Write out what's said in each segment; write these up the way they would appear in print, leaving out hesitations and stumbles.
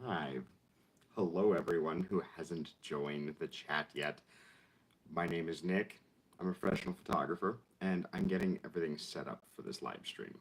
live. Hello, everyone who hasn't joined the chat yet. My name is Nick. I'm a professional photographer, and I'm getting everything set up for this live stream.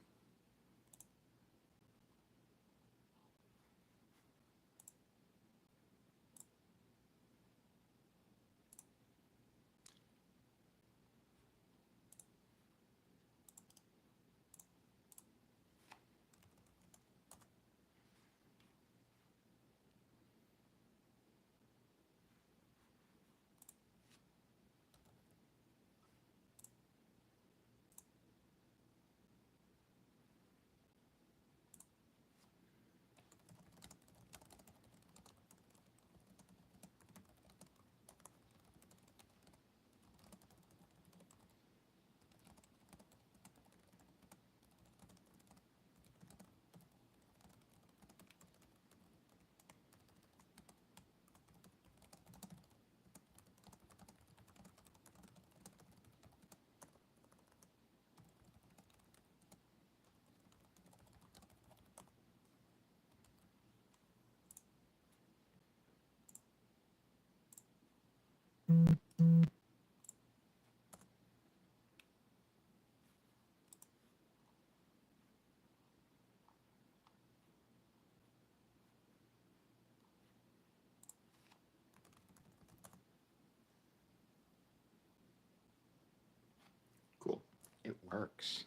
Cool. It works.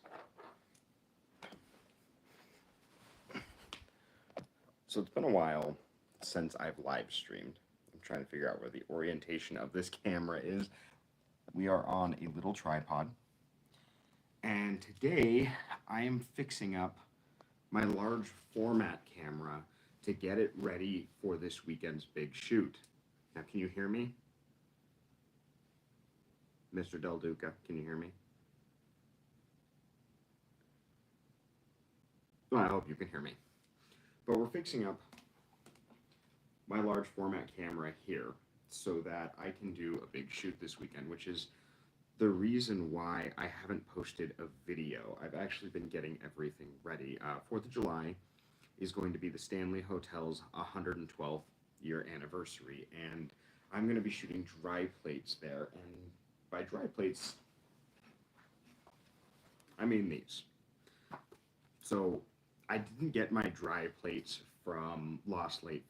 So it's been a while since I've live streamed. I'm trying to figure out where the orientation of this camera is. We are on a little tripod. And today I am fixing up my large format camera to get it ready for this weekend's big shoot. Now, can you hear me? Mr. Del Duca, can you hear me? Well, I hope you can hear me. But we're fixing up my large format camera here so that I can do a big shoot this weekend, which is the reason why I haven't posted a video. I've actually been getting everything ready. 4th of July is going to be the Stanley Hotel's 112th year anniversary, and I'm going to be shooting dry plates there. And by dry plates, I mean these. So I didn't get my dry plates from Lost Light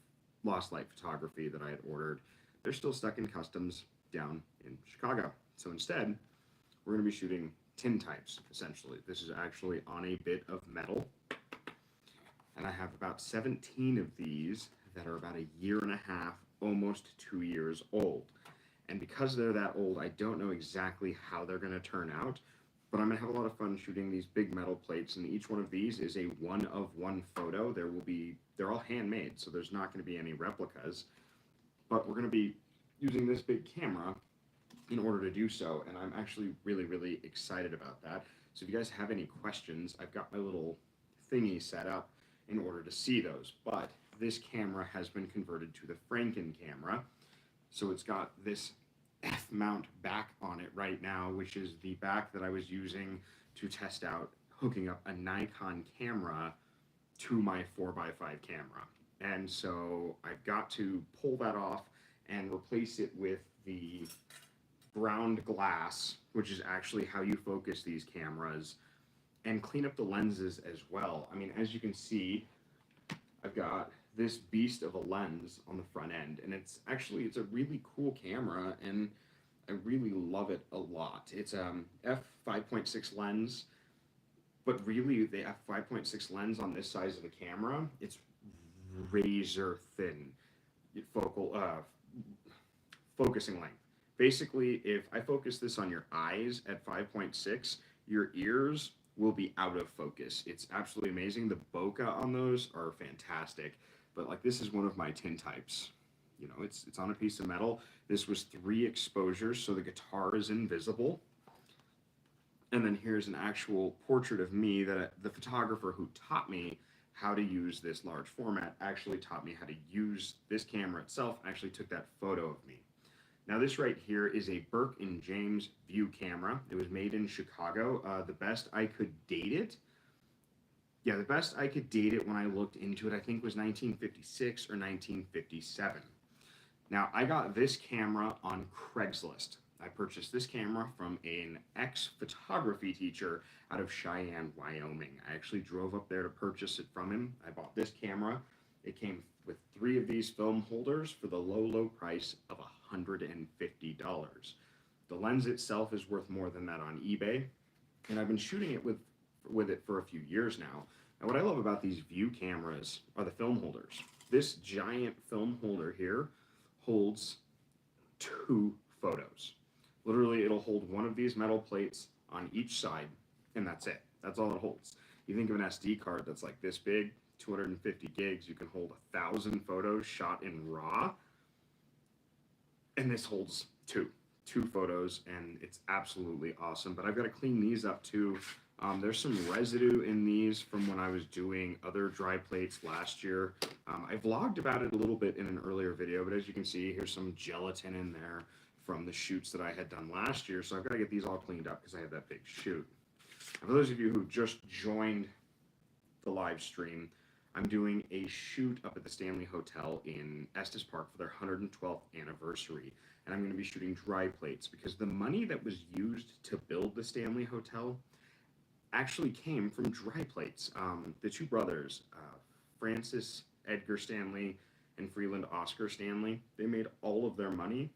Photography that I had ordered. They're still stuck in customs down in Chicago. So instead, we're going to be shooting tin types, essentially. This is actually on a bit of metal. And I have about 17 of these that are about a year and a half, almost 2 years old. And because they're that old, I don't know exactly how they're going to turn out, but I'm going to have a lot of fun shooting these big metal plates, and each one of these is a one-of-one photo. They're all handmade, so there's not going to be any replicas, but we're going to be using this big camera in order to do so, and I'm actually really, really excited about that. So if you guys have any questions, I've got my little thingy set up in order to see those, but this camera has been converted to the Franken camera, so it's got this F-mount back on it right now, which is the back that I was using to test out hooking up a Nikon camera to my 4x5 camera. And so I've got to pull that off and replace it with the ground glass, which is actually how you focus these cameras, and clean up the lenses as well. I mean, as you can see, I've got this beast of a lens on the front end, and it's a really cool camera, and I really love it a lot. It's f5.6 lens, but really the f5.6 lens on this size of the camera, it's razor thin focal focusing length. Basically, if I focus this on your eyes at 5.6, your ears will be out of focus. It's absolutely amazing. The bokeh on those are fantastic. But like, this is one of my tin types. You know, it's on a piece of metal. This was 3 exposures, so the guitar is invisible. And then here's an actual portrait of me that the photographer who taught me how to use this large format actually taught me how to use this camera itself, actually took that photo of me. Now this right here is a Burke and James View camera. It was made in Chicago. The best I could date it Yeah, the best I could date it when I looked into it, I think was 1956 or 1957. Now, I got this camera on Craigslist. I purchased this camera from an ex photography teacher out of Cheyenne, Wyoming. I actually drove up there to purchase it from him. I bought this camera. It came with three of these film holders for the low, low price of $150. The lens itself is worth more than that on eBay, and I've been shooting it with it for a few years now. And what I love about these view cameras are the film holders. This giant film holder here holds two photos. Literally, it'll hold one of these metal plates on each side, and that's it. That's all it holds. You think of an SD card that's like this big, 250 gigs, you can hold 1,000 photos shot in RAW, and this holds two photos, and it's absolutely awesome. But I've got to clean these up too. There's some residue in these from when I was doing other dry plates last year. I vlogged about it a little bit in an earlier video, but as you can see, here's some gelatin in there from the shoots that I had done last year. So I've got to get these all cleaned up because I had that big shoot. And for those of you who just joined the live stream, I'm doing a shoot up at the Stanley Hotel in Estes Park for their 112th anniversary. And I'm going to be shooting dry plates because the money that was used to build the Stanley Hotel actually came from dry plates. The two brothers, Francis Edgar Stanley and Freeland Oscar Stanley, they made all of their money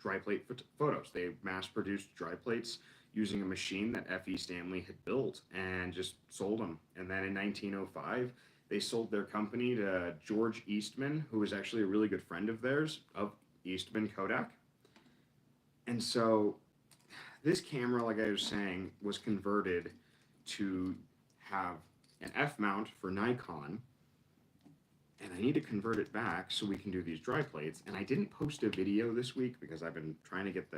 dry plate photos. They mass produced dry plates using a machine that F.E. Stanley had built and just sold them. And then in 1905, they sold their company to George Eastman, who was actually a really good friend of theirs, of Eastman Kodak. And so this camera, like I was saying, was converted to have an F mount for Nikon, and I need to convert it back so we can do these dry plates. And I didn't post a video this week because I've been trying to get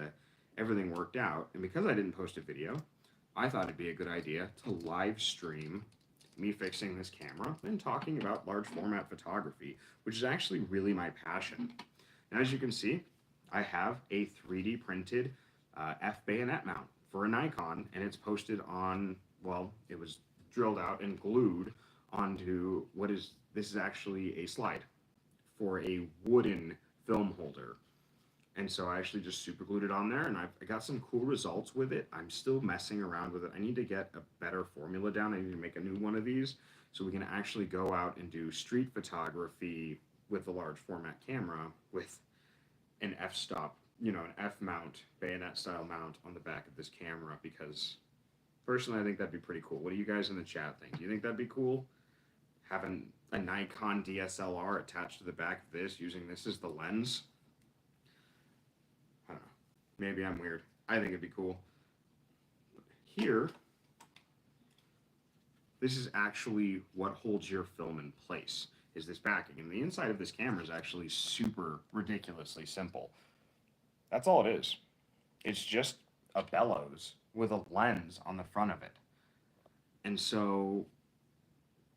everything worked out. And because I didn't post a video, I thought it'd be a good idea to live stream me fixing this camera and talking about large format photography, which is actually really my passion. Now, as you can see, I have a 3D printed F bayonet mount for a Nikon, and it's posted on, well, it was drilled out and glued onto this is actually a slide for a wooden film holder. And so I actually just super glued it on there, and I got some cool results with it. I'm still messing around with it. I need to get a better formula down. I need to make a new one of these so we can actually go out and do street photography with the large format camera with an f-stop, an F-mount, bayonet-style mount on the back of this camera, because personally I think that'd be pretty cool. What do you guys in the chat think? Do you think that'd be cool? Having a Nikon DSLR attached to the back of this, using this as the lens? I don't know. Maybe I'm weird. I think it'd be cool. Here, this is actually what holds your film in place, is this backing. And the inside of this camera is actually super ridiculously simple. That's all it is. It's just a bellows with a lens on the front of it. And so,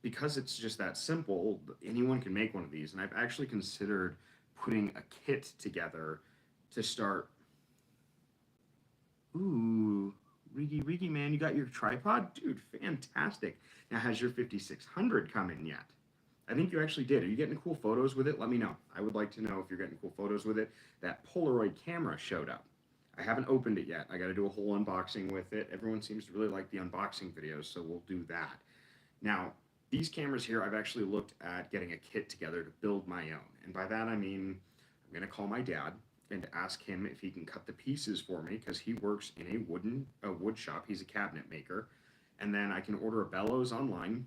because it's just that simple, anyone can make one of these. And I've actually considered putting a kit together to start. Ooh, Riggy man, you got your tripod? Dude, fantastic. Now, has your 5600 come in yet? I think you actually did. Are you getting cool photos with it? Let me know. I would like to know if you're getting cool photos with it. That Polaroid camera showed up. I haven't opened it yet. I got to do a whole unboxing with it. Everyone seems to really like the unboxing videos, so we'll do that. Now, these cameras here, I've actually looked at getting a kit together to build my own. And by that, I mean, I'm going to call my dad and ask him if he can cut the pieces for me, because he works in a wood shop. He's a cabinet maker. And then I can order a bellows online.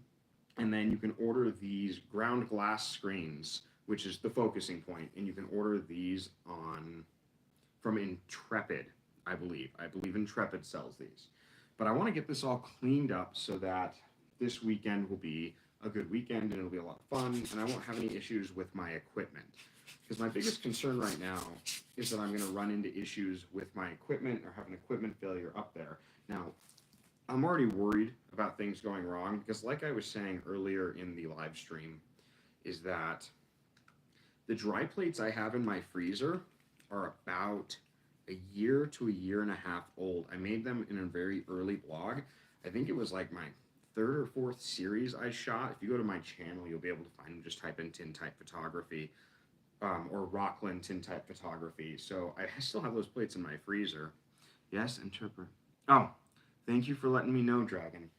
And then you can order these ground glass screens, which is the focusing point, and you can order these from Intrepid, I believe. I believe Intrepid sells these. But I want to get this all cleaned up so that this weekend will be a good weekend and it'll be a lot of fun, and I won't have any issues with my equipment. Because my biggest concern right now is that I'm going to run into issues with my equipment or have an equipment failure up there. Now, I'm already worried about things going wrong because, like I was saying earlier in the live stream, is that the dry plates I have in my freezer are about a year to a year and a half old. I made them in a very early vlog. I think it was like my third or fourth series I shot. If you go to my channel, you'll be able to find them. Just type in Tintype Photography, or Rockland Tintype Photography. So I still have those plates in my freezer. Yes, interpret. Oh, thank you for letting me know, Dragon.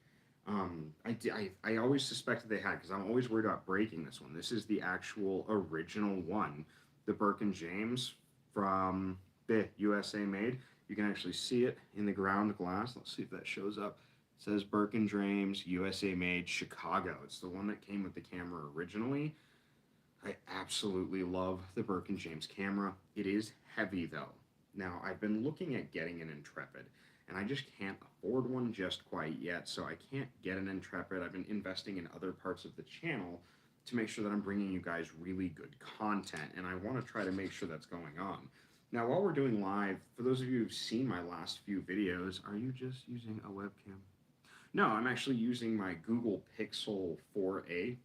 I always suspected they had, because I'm always worried about breaking this one. This is the actual original one, the Birkin James from the USA made. You can actually see it in the ground glass. Let's see if that shows up. It says Birkin James, USA made, Chicago. It's the one that came with the camera originally. I absolutely love the Birkin James camera. It is heavy though. Now, I've been looking at getting an Intrepid, and I just can't afford one just quite yet, so I can't get an Intrepid. I've been investing in other parts of the channel to make sure that I'm bringing you guys really good content, and I want to try to make sure that's going on. Now, while we're doing live, for those of you who've seen my last few videos, are you just using a webcam? No, I'm actually using my Google Pixel 4a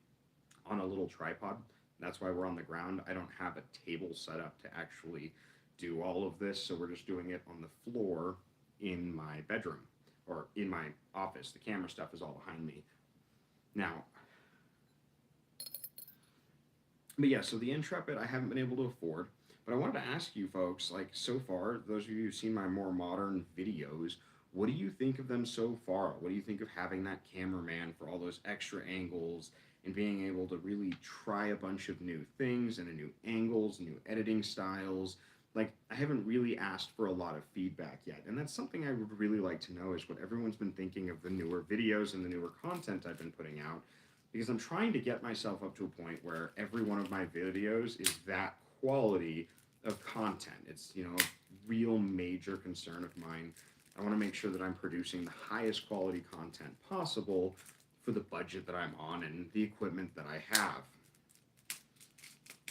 on a little tripod. That's why we're on the ground. I don't have a table set up to actually do all of this, so we're just doing it on the floor in my bedroom, or in my office. The camera stuff is all behind me. Now, but yeah, so the Intrepid I haven't been able to afford, but I wanted to ask you folks, like, so far, those of you who've seen my more modern videos, what do you think of them so far? What do you think of having that cameraman for all those extra angles and being able to really try a bunch of new things and new angles, new editing styles? Like, I haven't really asked for a lot of feedback yet, and that's something I would really like to know, is what everyone's been thinking of the newer videos and the newer content I've been putting out, because I'm trying to get myself up to a point where every one of my videos is that quality of content. It's, you know, a real major concern of mine. I want to make sure that I'm producing the highest quality content possible for the budget that I'm on and the equipment that I have.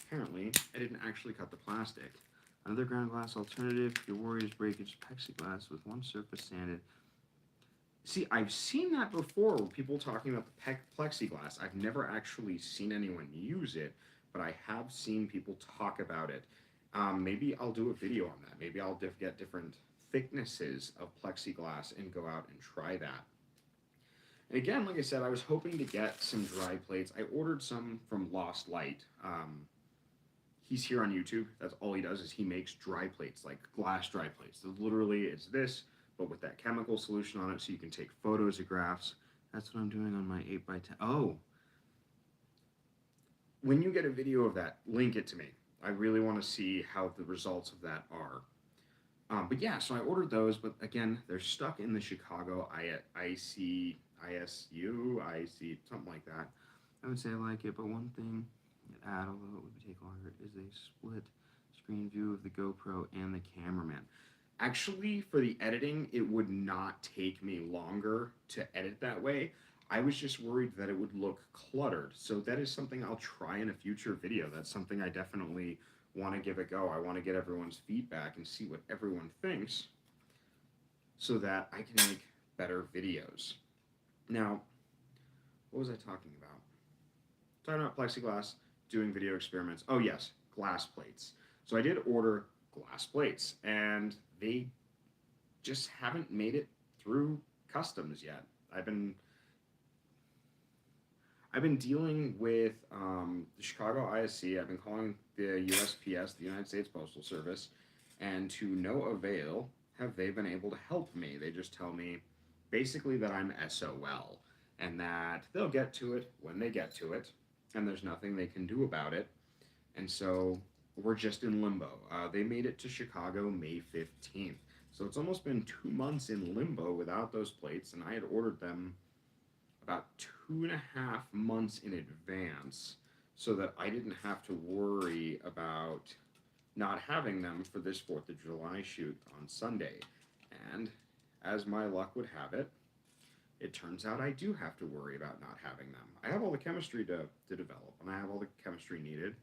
Apparently, I didn't actually cut the plastic. Another ground glass alternative, if you're worried is breakage, plexiglass with one surface sanded. See, I've seen that before, with people talking about the plexiglass. I've never actually seen anyone use it, but I have seen people talk about it. Maybe I'll do a video on that. Maybe I'll get different thicknesses of plexiglass and go out and try that. And again, like I said, I was hoping to get some dry plates. I ordered some from Lost Light. He's here on YouTube. That's all he does, is he makes dry plates, like glass dry plates. So literally, it's this, but with that chemical solution on it, so you can take photographs. That's what I'm doing on my 8x10. Oh, when you get a video of that, link it to me. I really want to see how the results of that are. But yeah, so I ordered those, but again, they're stuck in the Chicago IC, something like that. I would say I like it, but one thing to add, although it would take longer, is a split screen view of the GoPro and the cameraman. Actually, for the editing, it would not take me longer to edit that way. I was just worried that it would look cluttered. So that is something I'll try in a future video. That's something I definitely want to give a go. I want to get everyone's feedback and see what everyone thinks, so that I can make better videos. Now, what was I talking about? Talking about plexiglass, doing video experiments. Oh yes, glass plates. So I did order glass plates, and they just haven't made it through customs yet. I've been dealing with the Chicago ISC. I've been calling the USPS, the United States Postal Service, and to no avail have they been able to help me. They just tell me basically that I'm SOL, and that they'll get to it when they get to it, and there's nothing they can do about it. And so we're just in limbo. They made it to Chicago May 15th. So it's almost been 2 months in limbo without those plates, and I had ordered them about 2.5 months in advance, so that I didn't have to worry about not having them for this 4th of July shoot on Sunday. And as my luck would have it, it turns out I do have to worry about not having them. I have all the chemistry to develop, and I have all the chemistry needed.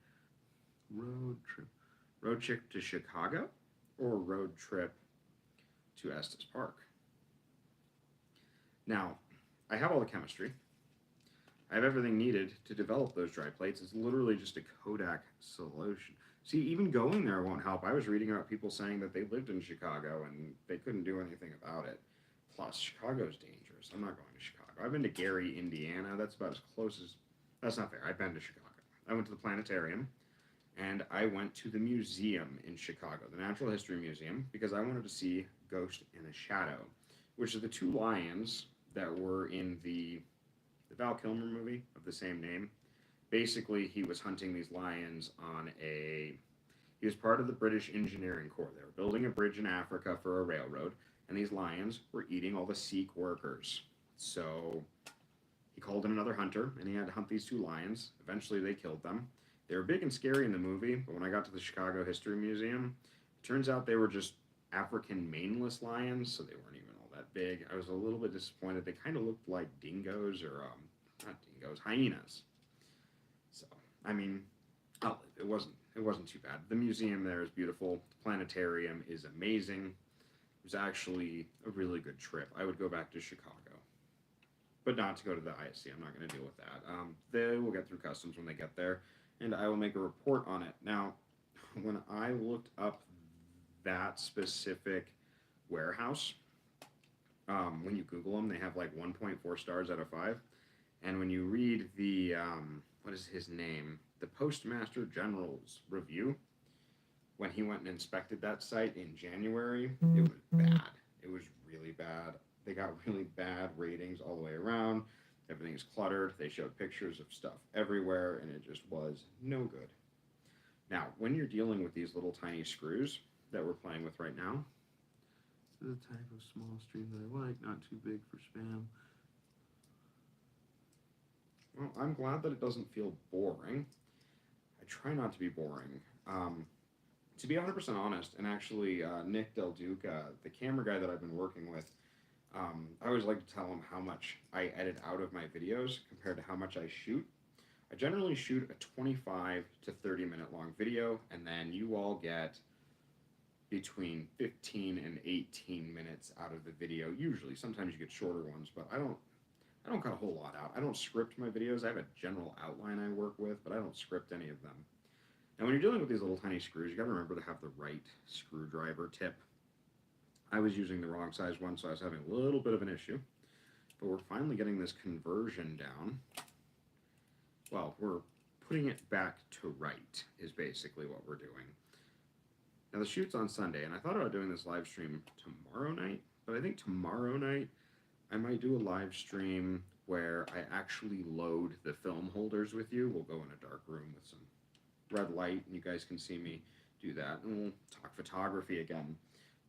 Road trip to Chicago, or road trip to Estes Park? Now, I have all the chemistry. I have everything needed to develop those dry plates. It's literally just a Kodak solution. See, even going there won't help. I was reading about people saying that they lived in Chicago and they couldn't do anything about it. Plus, Chicago's dangerous. I'm not going to Chicago. I've been to Gary, Indiana. That's about as close as. That's not fair. I've been to Chicago. I went to the planetarium, and I went to the museum in Chicago, the Natural History Museum, because I wanted to see Ghost in the Shadow, which are the two lions that were in the Val Kilmer movie of the same name. Basically, he was hunting these lions on a. He was part of the British Engineering Corps. They were building a bridge in Africa for a railroad, and these lions were eating all the Sikh workers. So he called in another hunter, and he had to hunt these two lions. Eventually, they killed them. They were big and scary in the movie, but when I got to the Chicago History Museum, it turns out they were just African maneless lions, so they weren't even all that big. I was a little bit disappointed. They kind of looked like dingoes or not dingoes, hyenas. So I mean, it wasn't too bad. The museum there is beautiful. The planetarium is amazing. It was actually a really good trip. I would go back to Chicago, but not to go to the ISC. I'm not going to deal with that. They will get through customs when they get there, and I will make a report on it. Now, when I looked up that specific warehouse, when you Google them, they have like 1.4 stars out of 5. And when you read the, what is his name? The Postmaster General's review, when he went and inspected that site in January, it was bad. It was really bad. They got really bad ratings all the way around. Everything is cluttered. They showed pictures of stuff everywhere, and it just was no good. Now, when you're dealing with these little tiny screws that we're playing with right now, this is the type of small stream that I like, not too big for spam. Well, I'm glad that it doesn't feel boring. I try not to be boring. To be 100% honest, and actually Nick Del Duca, the camera guy that I've been working with, I always like to tell him how much I edit out of my videos compared to how much I shoot. I generally shoot a 25 to 30 minute long video, and then you all get between 15 and 18 minutes out of the video. Usually, sometimes you get shorter ones, but I don't cut a whole lot out. I don't script my videos. I have a general outline I work with, but I don't script any of them. Now, when you're dealing with these little tiny screws, you got to remember to have the right screwdriver tip. I was using the wrong size one, so I was having a little bit of an issue. But we're finally getting this conversion down. Well, we're putting it back to right is basically what we're doing. Now, the shoot's on Sunday, and I thought about doing this live stream tomorrow night, but I think tomorrow night I might do a live stream where I actually load the film holders with you. We'll go in a dark room with some red light, and you guys can see me do that, and we'll talk photography again.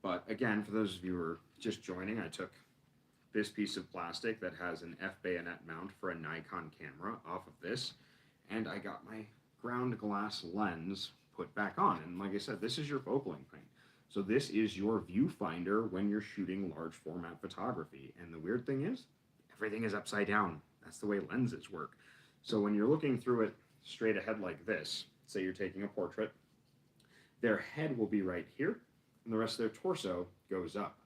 But again, for those of you who are just joining, I took this piece of plastic that has an F-bayonet mount for a Nikon camera off of this, and I got my ground glass lens put back on. And like I said, this is your focal length plane. So this is your viewfinder when you're shooting large format photography. And the weird thing is, everything is upside down. That's the way lenses work. So when you're looking through it straight ahead like this, say you're taking a portrait, their head will be right here, and the rest of their torso goes up.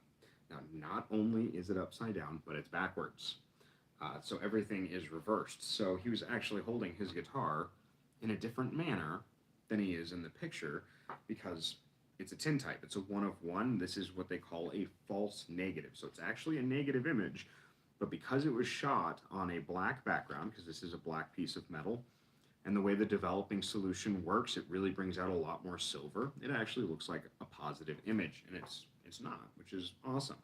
Now, not only is it upside down, but it's backwards. So everything is reversed. So he was actually holding his guitar in a different manner than he is in the picture because it's a tintype. It's a 1 of 1. This is what they call a false negative. So it's actually a negative image, but because it was shot on a black background, because this is a black piece of metal, and the way the developing solution works, it really brings out a lot more silver. It actually looks like a positive image, and it's not, which is awesome.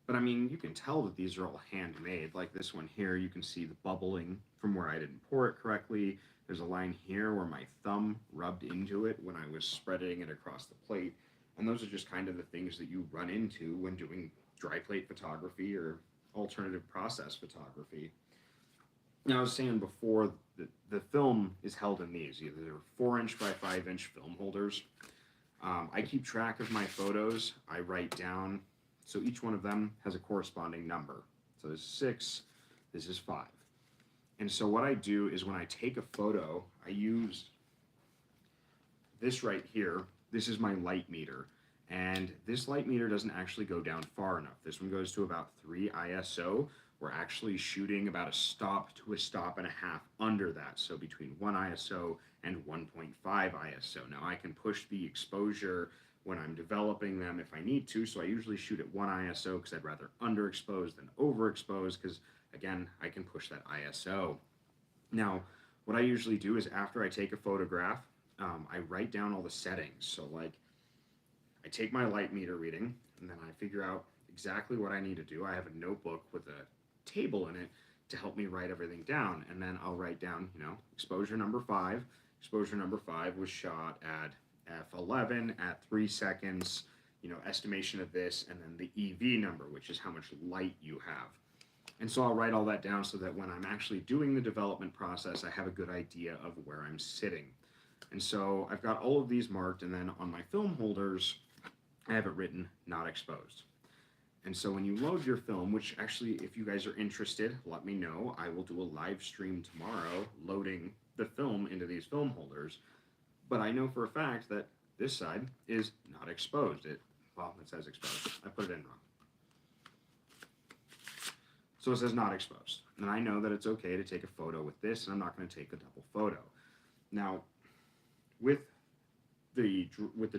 But I mean, you can tell that these are all handmade. Like this one here, you can see the bubbling from where I didn't pour it correctly. There's a line here where my thumb rubbed into it when I was spreading it across the plate. And those are just kind of the things that you run into when doing dry plate photography or alternative process photography. Now, I was saying before, the film is held in these. Either they're 4-inch by 5-inch film holders. I keep track of my photos. I write down, so each one of them has a corresponding number. So this is 6, this is 5. And so what I do is when I take a photo, I use this right here. This is my light meter. And this light meter doesn't actually go down far enough. This one goes to about 3 ISO. We're actually shooting about a stop to a stop and a half under that. So between 1 ISO and 1.5 ISO. Now I can push the exposure when I'm developing them if I need to. So I usually shoot at 1 ISO because I'd rather underexpose than overexpose because, again, I can push that ISO. Now, what I usually do is after I take a photograph, I write down all the settings. So, like, I take my light meter reading and then I figure out exactly what I need to do. I have a notebook with a table in it to help me write everything down. And then I'll write down, exposure number 5. Exposure number 5 was shot at f11 at 3 seconds, estimation of this, and then the EV number, which is how much light you have. And so I'll write all that down so that when I'm actually doing the development process, I have a good idea of where I'm sitting. And so I've got all of these marked, and then on my film holders, I have it written, not exposed. And so when you load your film, which actually, if you guys are interested, let me know. I will do a live stream tomorrow loading the film into these film holders. But I know for a fact that this side is not exposed. It says exposed. I put it in wrong. So it says not exposed. And I know that it's okay to take a photo with this, and I'm not going to take a double photo. Now, with the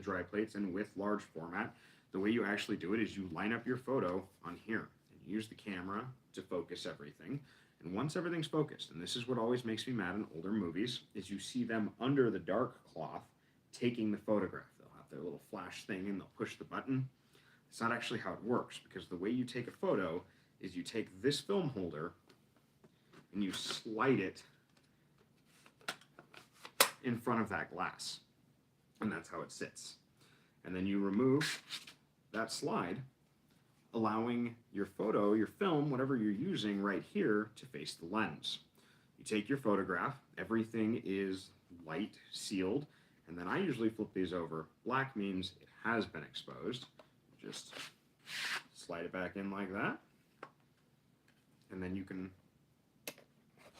dry plates and with large format, the way you actually do it is you line up your photo on here and you use the camera to focus everything. And once everything's focused, and this is what always makes me mad in older movies, is you see them under the dark cloth taking the photograph. They'll have their little flash thing and they'll push the button. It's not actually how it works, because the way you take a photo is you take this film holder and you slide it in front of that glass. And that's how it sits. And then you remove that slide, allowing your photo, your film, whatever you're using right here, to face the lens. You take your photograph, everything is light sealed, and then I usually flip these over. Black means it has been exposed. Just slide it back in like that, and then you can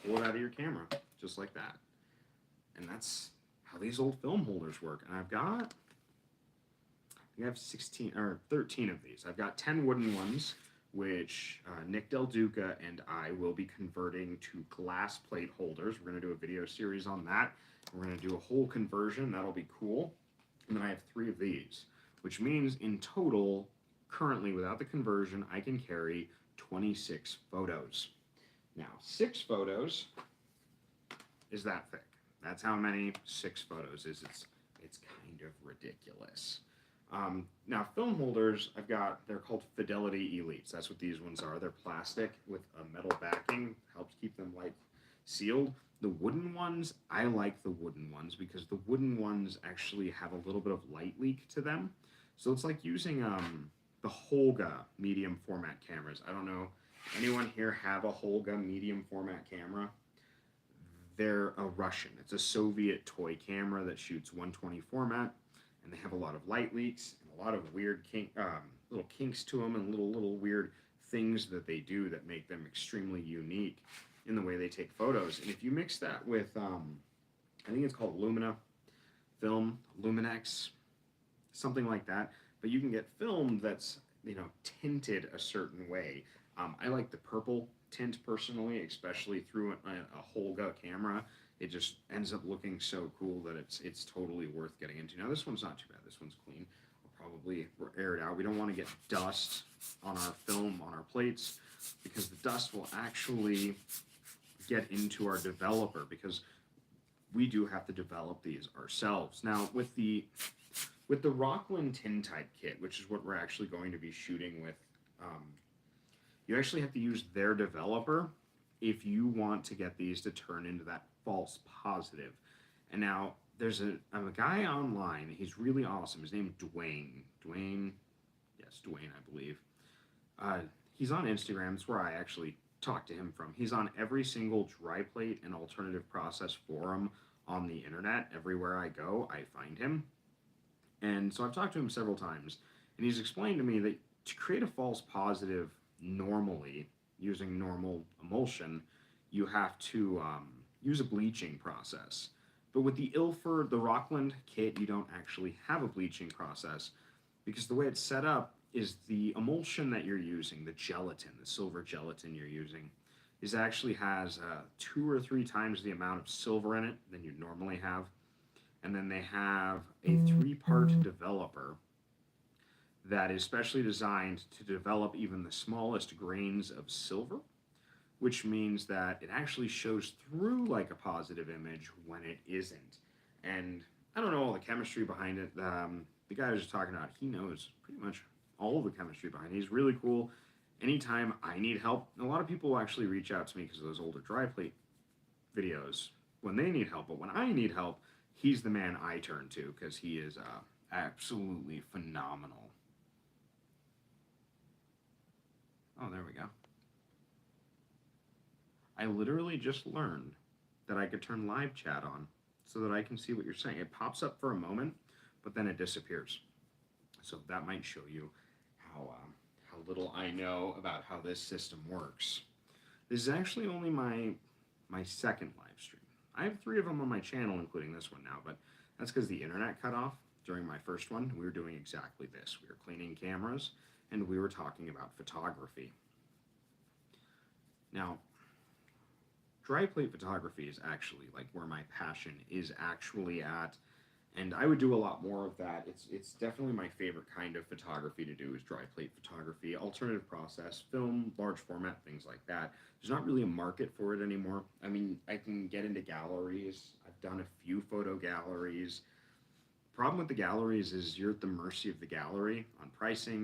pull it out of your camera, just like that. And that's how these old film holders work. And I have 16 or 13 of these. I've got 10 wooden ones, which Nick Del Duca and I will be converting to glass plate holders. We're going to do a video series on that. We're going to do a whole conversion. That'll be cool. And then I have 3 of these, which means in total, currently without the conversion, I can carry 26 photos. Now, 6 photos is that thick. That's how many 6 photos is. It's kind of ridiculous. Now, film holders, they're called Fidelity Elites. That's what these ones are. They're plastic with a metal backing, helps keep them sealed. The wooden ones, I like the wooden ones because the wooden ones actually have a little bit of light leak to them. So it's like using the Holga medium format cameras. I don't know, anyone here have a Holga medium format camera? They're a Russian. It's a Soviet toy camera that shoots 120 format. And they have a lot of light leaks and a lot of weird little kinks to them and little weird things that they do that make them extremely unique in the way they take photos. And if you mix that with, I think it's called Lumina film, Luminex, something like that, but you can get film that's, tinted a certain way. I like the purple tint personally, especially through a Holga camera. It just ends up looking so cool that it's totally worth getting into. Now, this one's not too bad. This one's clean. We'll probably air it out. We don't want to get dust on our film, on our plates, because the dust will actually get into our developer, because we do have to develop these ourselves. Now, with the Rocklin Tintype kit, which is what we're actually going to be shooting with, you actually have to use their developer if you want to get these to turn into that false positive. And now there's a guy online. He's really awesome. His name's Dwayne. Dwayne, I believe. He's on Instagram. It's where I actually talk to him from. He's on every single dry plate and alternative process forum on the internet. Everywhere I go, I find him. And so I've talked to him several times, and he's explained to me that to create a false positive normally, using normal emulsion, you have to use a bleaching process. But with the Ilford, the Rockland kit, you don't actually have a bleaching process, because the way it's set up is the emulsion that you're using, the gelatin, the silver gelatin you're using, actually has 2 or 3 times the amount of silver in it than you normally have. And then they have a 3-part developer that is specially designed to develop even the smallest grains of silver, which means that it actually shows through like a positive image when it isn't. And I don't know all the chemistry behind it. The guy I was just talking about, he knows pretty much all the chemistry behind it. He's really cool. Anytime I need help, a lot of people will actually reach out to me because of those older dry plate videos when they need help. But when I need help, he's the man I turn to because he is absolutely phenomenal. Oh, there we go. I literally just learned that I could turn live chat on so that I can see what you're saying. It pops up for a moment, but then it disappears. So that might show you how little I know about how this system works. This is actually only my second live stream. I have 3 of them on my channel, including this one now, but that's because the internet cut off during my first one. We were doing exactly this. We were cleaning cameras, and we were talking about photography. Now, dry plate photography is actually like where my passion is actually at, and I would do a lot more of that. It's definitely my favorite kind of photography to do is dry plate photography, alternative process, film, large format, things like that. There's not really a market for it anymore. I mean, I can get into galleries. I've done a few photo galleries. Problem with the galleries is you're at the mercy of the gallery on pricing.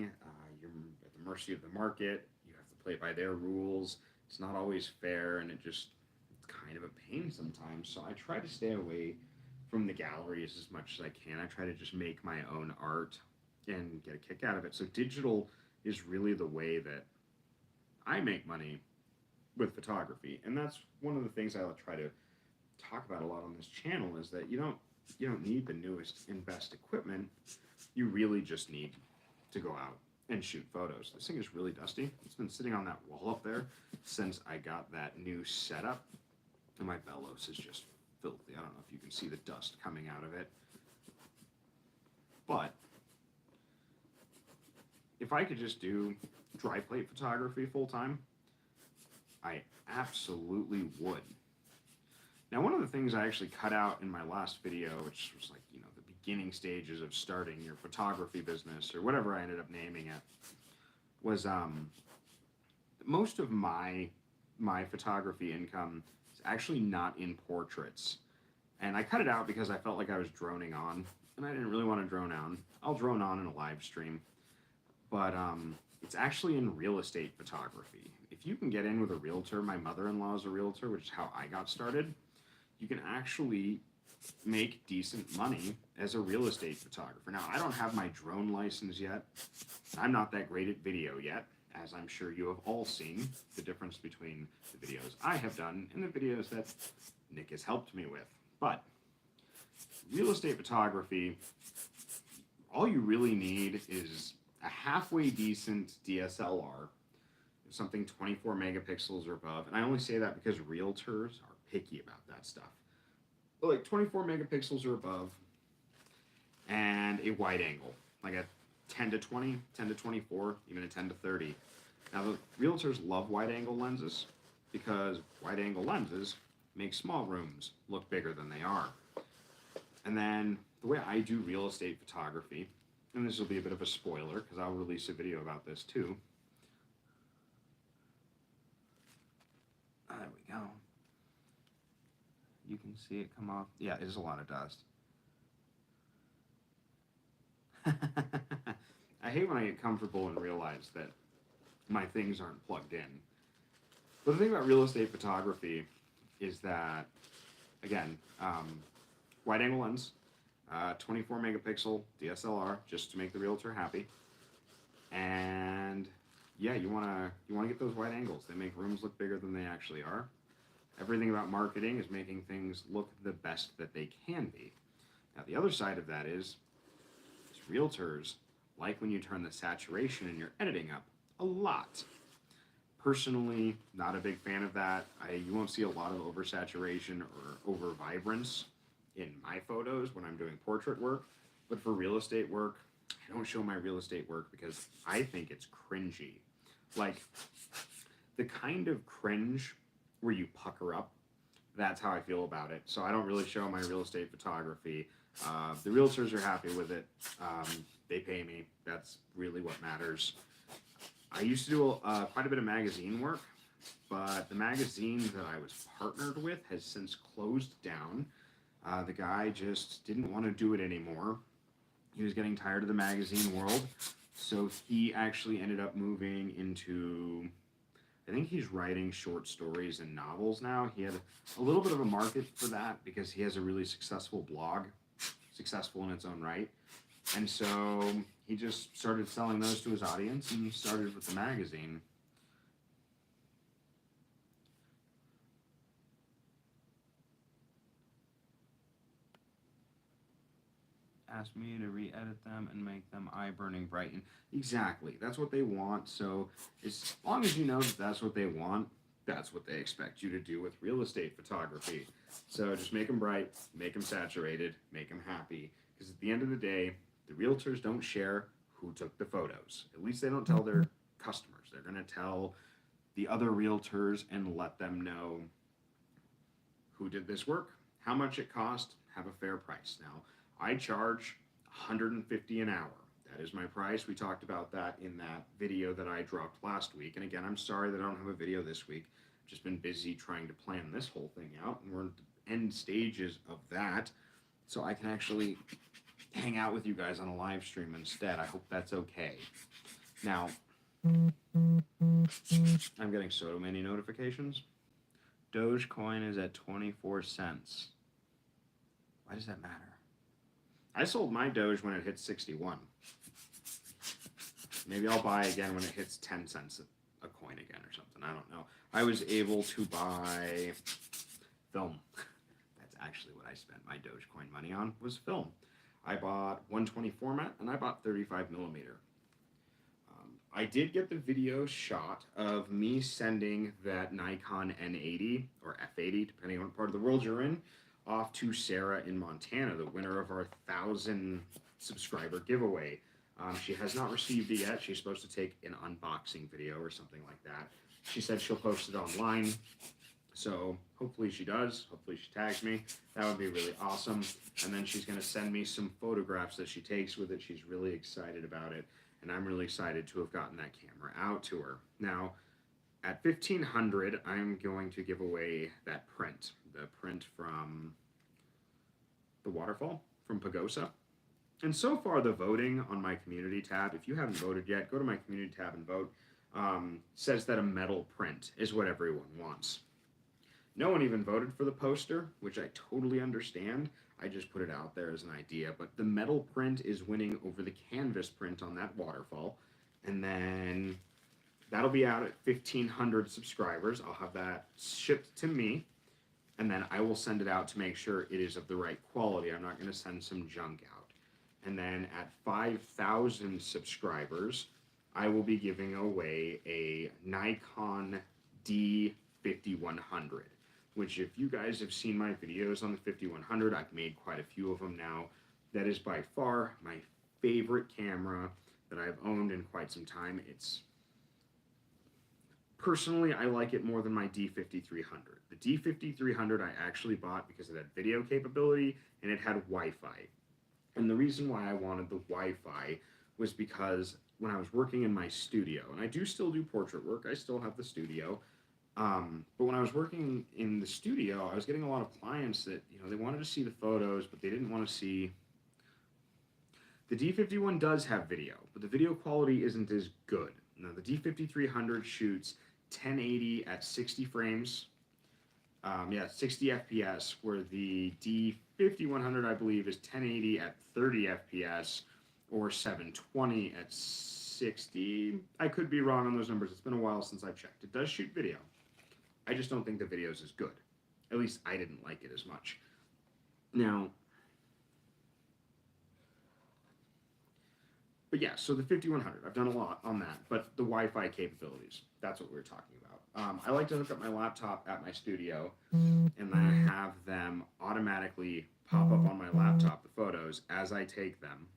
You're at the mercy of the market. You have to play by their rules. It's not always fair, and it's kind of a pain sometimes. So I try to stay away from the galleries as much as I can. I try to just make my own art and get a kick out of it. So digital is really the way that I make money with photography, and that's one of the things I try to talk about a lot on this channel is that you don't need the newest and best equipment. You really just need to go out and shoot photos. This thing is really dusty. It's been sitting on that wall up there since I got that new setup, and my bellows is just filthy. I don't know if you can see the dust coming out of it. But if I could just do dry plate photography full time, I absolutely would. Now, one of the things I actually cut out in my last video, which was like, the beginning stages of starting your photography business or whatever I ended up naming it, was most of my photography income is actually not in portraits. And I cut it out because I felt like I was droning on, and I didn't really want to drone on. I'll drone on in a live stream. But it's actually in real estate photography. If you can get in with a realtor, my mother-in-law is a realtor, which is how I got started, you can actually make decent money as a real estate photographer. Now, I don't have my drone license yet. I'm not that great at video yet, as I'm sure you have all seen the difference between the videos I have done and the videos that Nick has helped me with. But real estate photography, all you really need is a halfway decent DSLR, something 24 megapixels or above. And I only say that because realtors are picky about that stuff. But like 24 megapixels or above, and a wide angle, like a 10 to 20, 10 to 24, even a 10 to 30. Now, the realtors love wide angle lenses because wide angle lenses make small rooms look bigger than they are. And then the way I do real estate photography, and this will be a bit of a spoiler because I'll release a video about this too. There we go. You can see it come off. Yeah, it is a lot of dust. I hate when I get comfortable and realize that my things aren't plugged in. But the thing about real estate photography is that, again, wide angle lens, 24 megapixel DSLR, just to make the realtor happy. And yeah, you wanna get those wide angles. They make rooms look bigger than they actually are. Everything about marketing is making things look the best that they can be. Now, the other side of that is realtors like when you turn the saturation in your editing up a lot. Personally, not a big fan of that. You won't see a lot of oversaturation or over vibrance in my photos when I'm doing portrait work. But for real estate work, I don't show my real estate work because I think it's cringy. Like, the kind of cringe where you pucker up, that's how I feel about it. So I don't really show my real estate photography The realtors are happy with it. They pay me. That's really what matters. I used to do quite a bit of magazine work, but the magazine that I was partnered with has since closed down. The guy just didn't want to do it anymore. He was getting tired of the magazine world, so he actually ended up moving into, I think he's writing short stories and novels now. He had a little bit of a market for that because he has a really successful blog, successful in its own right. And so he just started selling those to his audience and started with the magazine. Asked me to re-edit them and make them eye-burning bright. And exactly, that's what they want. So as long as you know that that's what they want, that's what they expect you to do with real estate photography. So just make them bright, make them saturated, make them happy. Because at the end of the day, the realtors don't share who took the photos. At least they don't tell their customers. They're going to tell the other realtors and let them know who did this work, how much it cost, have a fair price. Now, I charge $150 an hour. That is my price. We talked about that in that video that I dropped last week. And again, I'm sorry that I don't have a video this week. I've just been busy trying to plan this whole thing out, and we're in the end stages of that. So I can actually hang out with you guys on a live stream instead. I hope that's okay. Now, I'm getting so many notifications. Dogecoin is at 24 cents. Why does that matter? I sold my Doge when it hit 61. Maybe I'll buy again when it hits 10 cents a coin again or something. I don't know. I was able to buy film. That's actually what I spent my Dogecoin money on, was film. I bought 120 format and I bought 35 millimeter. I did get the video shot of me sending that Nikon N80 or F80, depending on what part of the world you're in, off to Sarah in Montana, the winner of our 1,000 subscriber giveaway. She has not received it yet. She's supposed to take an unboxing video or something like that. She said she'll post it online. So hopefully she does. Hopefully she tags me. That would be really awesome. And then she's going to send me some photographs that she takes with it. She's really excited about it. And I'm really excited to have gotten that camera out to her. Now, at 1,500, I'm going to give away that print. The print from the waterfall from Pagosa. And so far, the voting on my community tab, if you haven't voted yet, go to my community tab and vote, says that a metal print is what everyone wants. No one even voted for the poster, which I totally understand. I just put it out there as an idea. But the metal print is winning over the canvas print on that waterfall. And then that'll be out at 1,500 subscribers. I'll have that shipped to me. And then I will send it out to make sure it is of the right quality. I'm not going to send some junk out. And then at 5,000 subscribers, I will be giving away a Nikon D5100, which if you guys have seen my videos on the 5100, I've made quite a few of them now. That is by far my favorite camera that I've owned in quite some time. Personally, I like it more than my D5300. The D5300 I actually bought because it had video capability and it had Wi-Fi. And the reason why I wanted the Wi-Fi was because when I was working in my studio, and I do still do portrait work, I still have the studio, but when I was working in the studio, I was getting a lot of clients that, they wanted to see the photos, but they didn't want to see. The D51 does have video, but the video quality isn't as good. Now, the D5300 shoots 1080 at 60 frames. 60 FPS, where the D5100, I believe, is 1080 at 30 FPS, or 720 at 60. I could be wrong on those numbers. It's been a while since I've checked. It does shoot video. I just don't think the video is as good. At least I didn't like it as much. Now, but yeah, so the 5100, I've done a lot on that, but the Wi-Fi capabilities, that's what we were talking about. I like to hook up my laptop at my studio, and then I have them automatically pop up on my laptop, the photos, as I take them,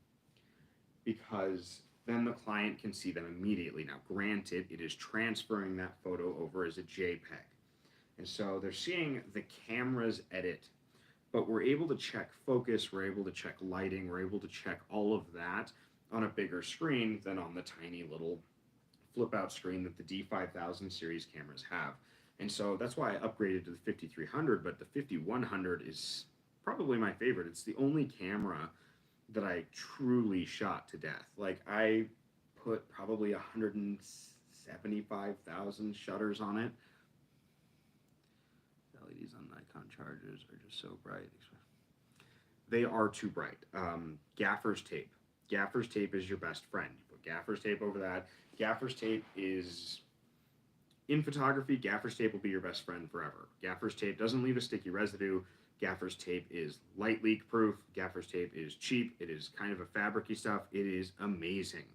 because then the client can see them immediately. Now, granted, it is transferring that photo over as a JPEG. And so they're seeing the camera's edit but we're able to check focus, we're able to check lighting, we're able to check all of that on a bigger screen than on the tiny little flip out screen that the D5000 series cameras have. And so that's why I upgraded to the 5300, but the 5100 is probably my favorite. It's the only camera that I truly shot to death. Like, I put probably 175,000 shutters on it. LEDs on Nikon chargers are just so bright. They are too bright. Gaffer's tape. Gaffer's tape is your best friend. You put gaffer's tape over that. Gaffer's tape is, in photography, gaffer's tape will be your best friend forever. Gaffer's tape doesn't leave a sticky residue. Gaffer's tape is light leak proof. Gaffer's tape is cheap. It is kind of a fabricy stuff. It is amazing.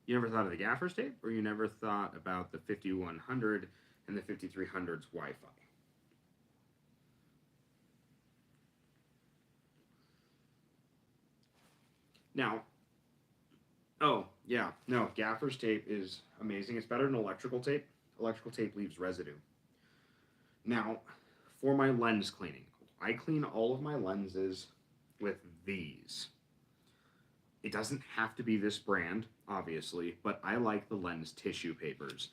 You never thought of the gaffer's tape, or you never thought about the 5100 and the 5300's Wi-Fi? Now, oh, yeah, no, gaffer's tape is amazing. It's better than electrical tape. Electrical tape leaves residue. Now, for my lens cleaning, I clean all of my lenses with these. It doesn't have to be this brand, obviously, but I like the lens tissue papers.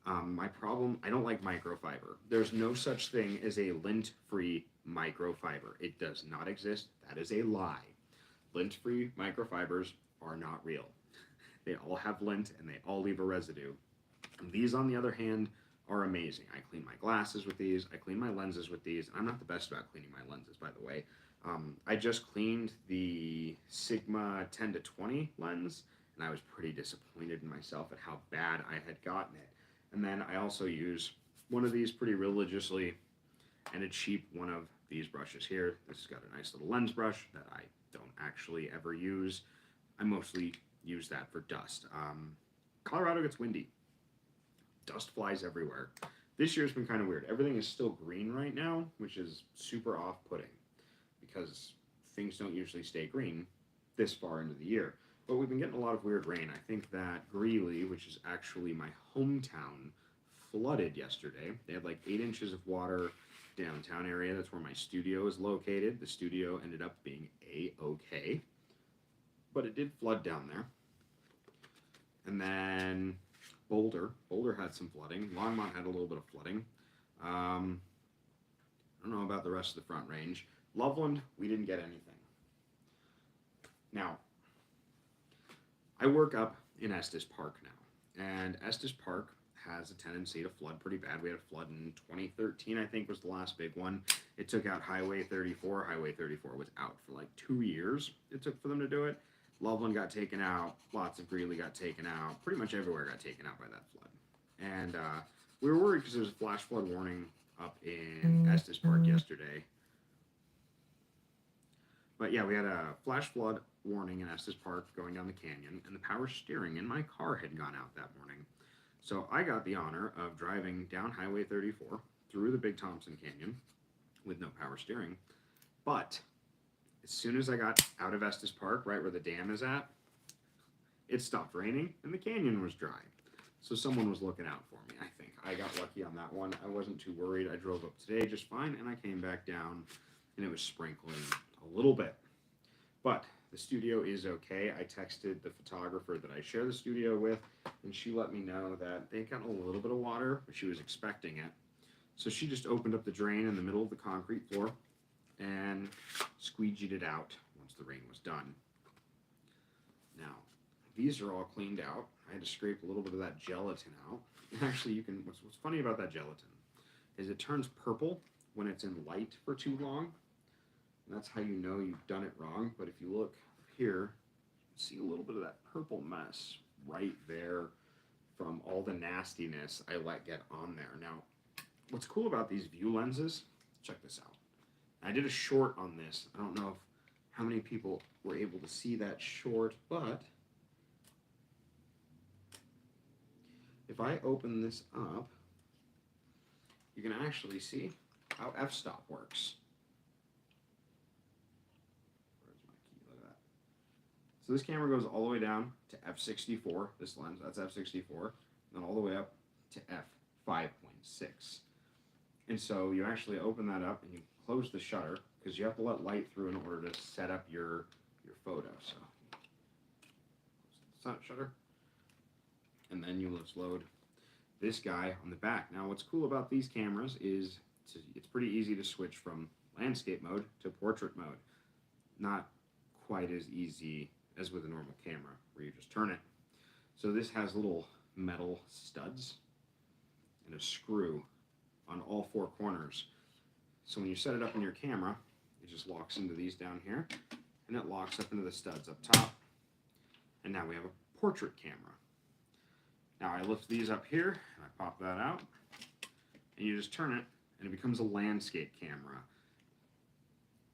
My problem, I don't like microfiber. There's no such thing as a lint-free microfiber. It does not exist. That is a lie. Lint-free microfibers are not real. They all have lint and they all leave a residue. And these, on the other hand, are amazing. I clean my glasses with these. I clean my lenses with these. I'm not the best about cleaning my lenses, by the way. I just cleaned the Sigma 10 to 20 lens, and I was pretty disappointed in myself at how bad I had gotten it. And then I also use one of these pretty religiously, and a cheap one of these brushes here. This has got a nice little lens brush that I don't actually ever use. I mostly use that for dust. Colorado gets windy. Dust flies everywhere. This year's been kind of weird. Everything is still green right now, which is super off-putting because things don't usually stay green this far into the year. But we've been getting a lot of weird rain. I think that Greeley, which is actually my hometown, flooded yesterday. They had like 8 inches of water downtown area. That's where my studio is located. The studio ended up being A-okay. But it did flood down there. And then Boulder had some flooding. Longmont had a little bit of flooding. I don't know about the rest of the Front Range. Loveland, we didn't get anything. Now, I work up in Estes Park now, and Estes Park has a tendency to flood pretty bad. We had a flood in 2013, I think, was the last big one. It took out Highway 34. Highway 34 was out for like 2 years it took for them to do it. Loveland got taken out. Lots of Greeley got taken out. Pretty much everywhere got taken out by that flood. And we were worried because there was a flash flood warning up in Estes Park yesterday. But yeah, we had a flash flood warning in Estes Park going down the canyon, and the power steering in my car had gone out that morning. So I got the honor of driving down Highway 34 through the Big Thompson Canyon with no power steering. But as soon as I got out of Estes Park, right where the dam is at, it stopped raining and the canyon was dry. So someone was looking out for me, I think. I got lucky on that one. I wasn't too worried. I drove up today just fine, and I came back down, and it was sprinkling a little bit. But the studio is okay. I texted the photographer that I share the studio with, and she let me know that they got a little bit of water, but she was expecting it. So she just opened up the drain in the middle of the concrete floor and squeegeed it out once the rain was done. Now, these are all cleaned out. I had to scrape a little bit of that gelatin out. Actually, you can. What's funny about that gelatin is it turns purple when it's in light for too long. And that's how you know you've done it wrong. But if you look here, you see a little bit of that purple mess right there from all the nastiness I let get on there. Now, what's cool about these view lenses, check this out. I did a short on this. I don't know how many people were able to see that short, but if I open this up, you can actually see how f-stop works. Where's my key? Look at that. So this camera goes all the way down to f64, this lens, that's f64, and then all the way up to f5.6. And so you actually open that up and you close the shutter because you have to let light through in order to set up your photo. So close the shutter, and then you just load this guy on the back. Now, what's cool about these cameras is it's pretty easy to switch from landscape mode to portrait mode. Not quite as easy as with a normal camera where you just turn it. So this has little metal studs and a screw on all four corners. So when you set it up in your camera, it just locks into these down here, and it locks up into the studs up top. And now we have a portrait camera. Now I lift these up here, and I pop that out, and you just turn it, and it becomes a landscape camera.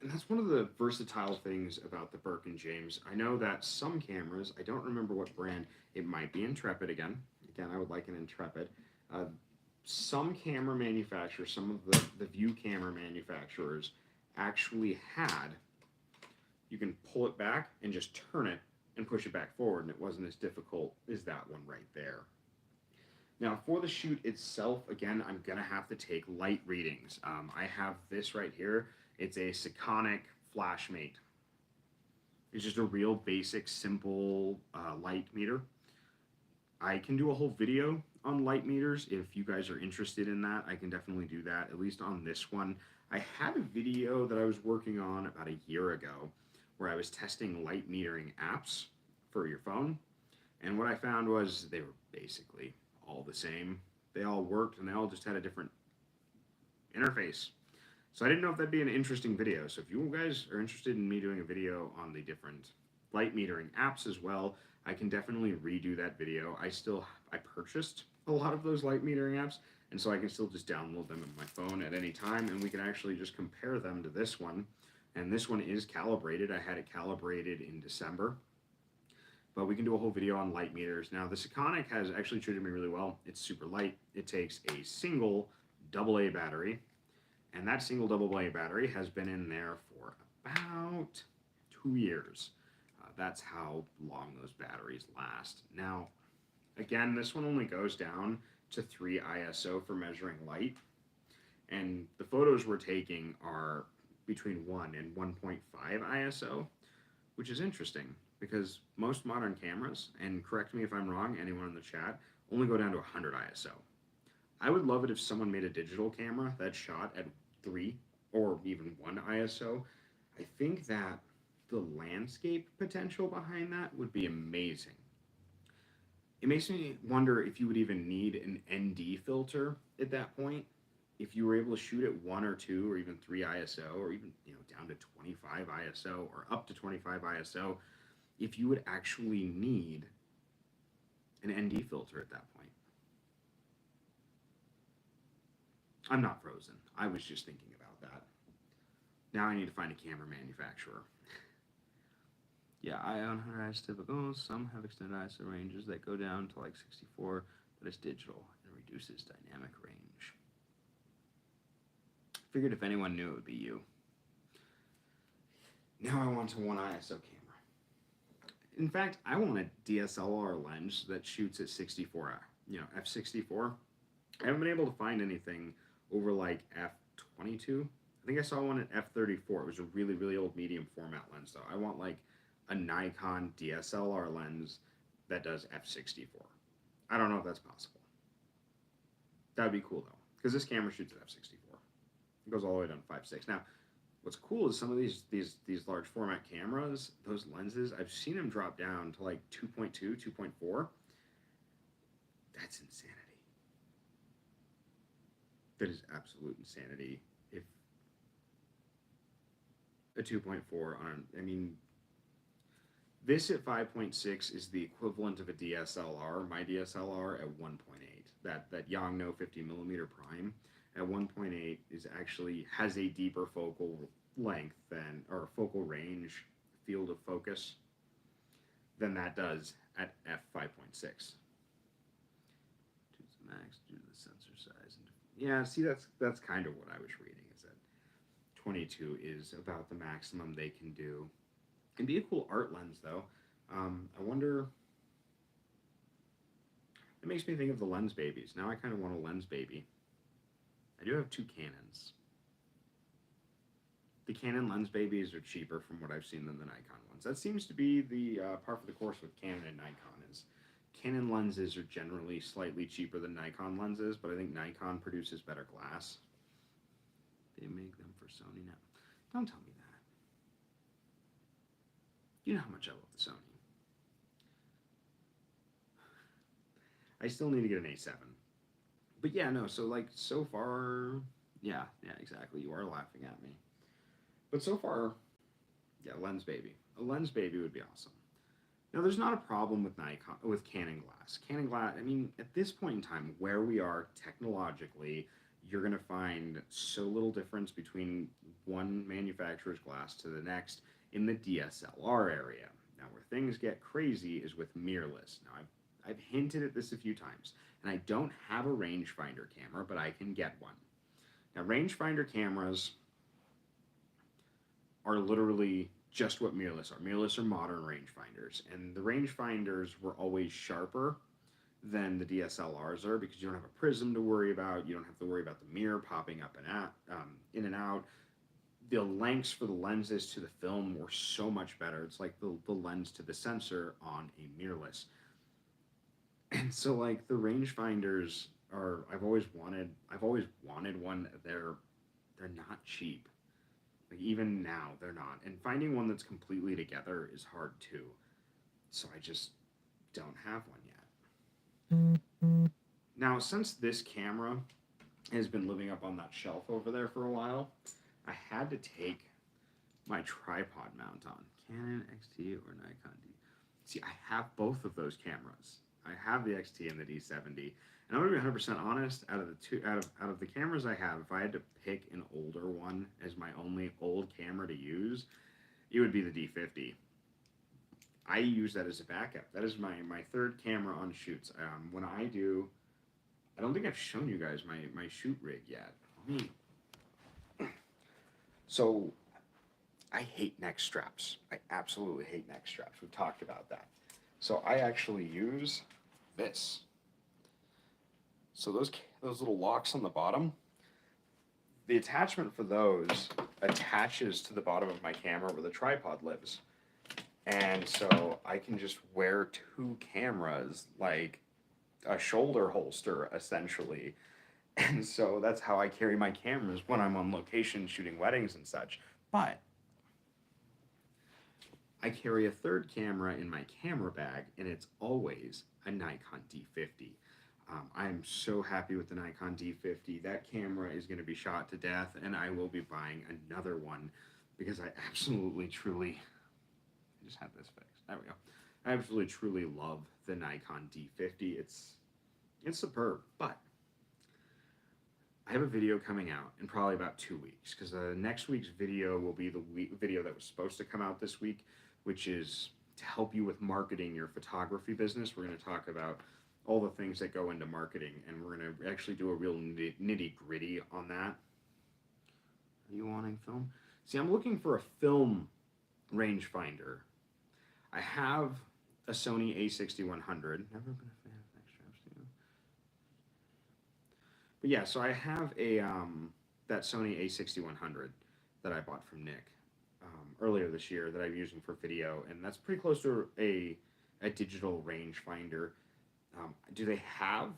And that's one of the versatile things about the Birkin James. I know that some cameras, I don't remember what brand, it might be Intrepid again. Again, I would like an Intrepid. Some camera manufacturers, some of the view camera manufacturers actually had, you can pull it back and just turn it and push it back forward, and it wasn't as difficult as that one right there. Now, for the shoot itself, again, I'm going to have to take light readings. I have this right here. It's a Sekonic Flashmate. It's just a real basic, simple light meter. I can do a whole video on light meters. If you guys are interested in that, I can definitely do that, at least on this one. I had a video that I was working on about a year ago where I was testing light metering apps for your phone. And what I found was they were basically all the same. They all worked and they all just had a different interface. So I didn't know if that'd be an interesting video. So if you guys are interested in me doing a video on the different light metering apps as well, I can definitely redo that video. I purchased a lot of those light metering apps, and so I can still just download them on my phone at any time, and we can actually just compare them to this one. And this one is calibrated. I had it calibrated in December. But we can do a whole video on light meters. Now, the Sekonic has actually treated me really well. It's super light. It takes a single AA battery, and that single AA battery has been in there for about 2 years. That's how long those batteries last. Now, again, this one only goes down to 3 ISO for measuring light, and the photos we're taking are between 1 and 1.5 ISO, which is interesting because most modern cameras, and correct me if I'm wrong, anyone in the chat, only go down to 100 ISO. I would love it if someone made a digital camera that shot at 3 or even 1 ISO. I think that the landscape potential behind that would be amazing. It makes me wonder if you would even need an ND filter at that point. If you were able to shoot at 1 or 2 or even 3 ISO, or even down to 25 ISO or up to 25 ISO, if you would actually need an ND filter at that point. I'm not frozen. I was just thinking about that. Now I need to find a camera manufacturer. Yeah, Ion has typical. Some have extended ISO ranges that go down to like 64, but it's digital and reduces dynamic range. Figured if anyone knew, it would be you. Now I want a 1 ISO camera. In fact, I want a DSLR lens that shoots at 64, f64. I haven't been able to find anything over like f22. I think I saw one at f34. It was a really, really old medium format lens, though. I want like a Nikon DSLR lens that does f64. I don't know if that's possible. That would be cool, though, because this camera shoots at f64. It goes all the way down to 5.6. Now, what's cool is some of these large format cameras, those lenses, I've seen them drop down to like 2.2, 2.4. That's insanity. That is absolute insanity. If a 2.4 on, this at 5.6 is the equivalent of a DSLR. My DSLR at 1.8. That Yongnuo 50mm prime at 1.8 has a deeper focal length or focal range, field of focus, than that does at f5.6. Choose the max due to the sensor size. Yeah, see, that's kind of what I was reading, is that 22 is about the maximum they can do. It'd be a cool art lens, though. I wonder. It makes me think of the Lens Babies. Now I kind of want a Lens Baby. I do have two Canons. The Canon lens babies are cheaper from what I've seen than the Nikon ones. That seems to be the par for the course with Canon and Nikon is Canon lenses are generally slightly cheaper than Nikon lenses, but I think Nikon produces better glass. They make them for Sony now. Don't tell me that. You know how much I love the Sony. I still need to get an A7. But yeah, no, so like so far, yeah, exactly. You are laughing at me. But so far, yeah, lens baby. A lens baby would be awesome. Now, there's not a problem with Canon glass. Canon glass, I mean, at this point in time, where we are technologically, you're going to find so little difference between one manufacturer's glass to the next in the DSLR area. Now, where things get crazy is with mirrorless. Now, I've hinted at this a few times, and I don't have a rangefinder camera, but I can get one. Now, rangefinder cameras are literally just what mirrorless are. Mirrorless are modern rangefinders, and the rangefinders were always sharper than the DSLRs are because you don't have a prism to worry about. You don't have to worry about the mirror popping up and out, in and out. The lengths for the lenses to the film were so much better. It's like the lens to the sensor on a mirrorless. And so like the rangefinders are I've always wanted one. They're not cheap. Like even now they're not. And finding one that's completely together is hard too. So I just don't have one yet. Now, since this camera has been living up on that shelf over there for a while, I had to take my tripod mount on. Canon XT or Nikon D. See, I have both of those cameras. I have the XT and the D70. And I'm gonna be 100% honest. Out of the cameras I have, if I had to pick an older one as my only old camera to use, it would be the D50. I use that as a backup. That is my third camera on shoots. When I do, I don't think I've shown you guys my shoot rig yet. So I hate neck straps. I absolutely hate neck straps. We've talked about that. So I actually use this. So those little locks on the bottom, the attachment for those attaches to the bottom of my camera where the tripod lives. And so I can just wear two cameras like a shoulder holster, essentially. And so that's how I carry my cameras when I'm on location shooting weddings and such. But I carry a third camera in my camera bag, and it's always a Nikon D50. I'm so happy with the Nikon D50. That camera is going to be shot to death, and I will be buying another one because I absolutely, truly... I just had this fixed. There we go. I absolutely, truly love the Nikon D50. It's superb, but I have a video coming out in probably about 2 weeks because next week's video will be the video that was supposed to come out this week, which is to help you with marketing your photography business. We're going to talk about all the things that go into marketing, and we're going to actually do a real nitty-gritty on that. Are you wanting film? See, I'm looking for a film rangefinder. I have a Sony A6100. Never been a fan of neck straps, too. But yeah, so I have a that Sony A6100 that I bought from Nick earlier this year that I'm using for video, and that's pretty close to a digital rangefinder. Do they have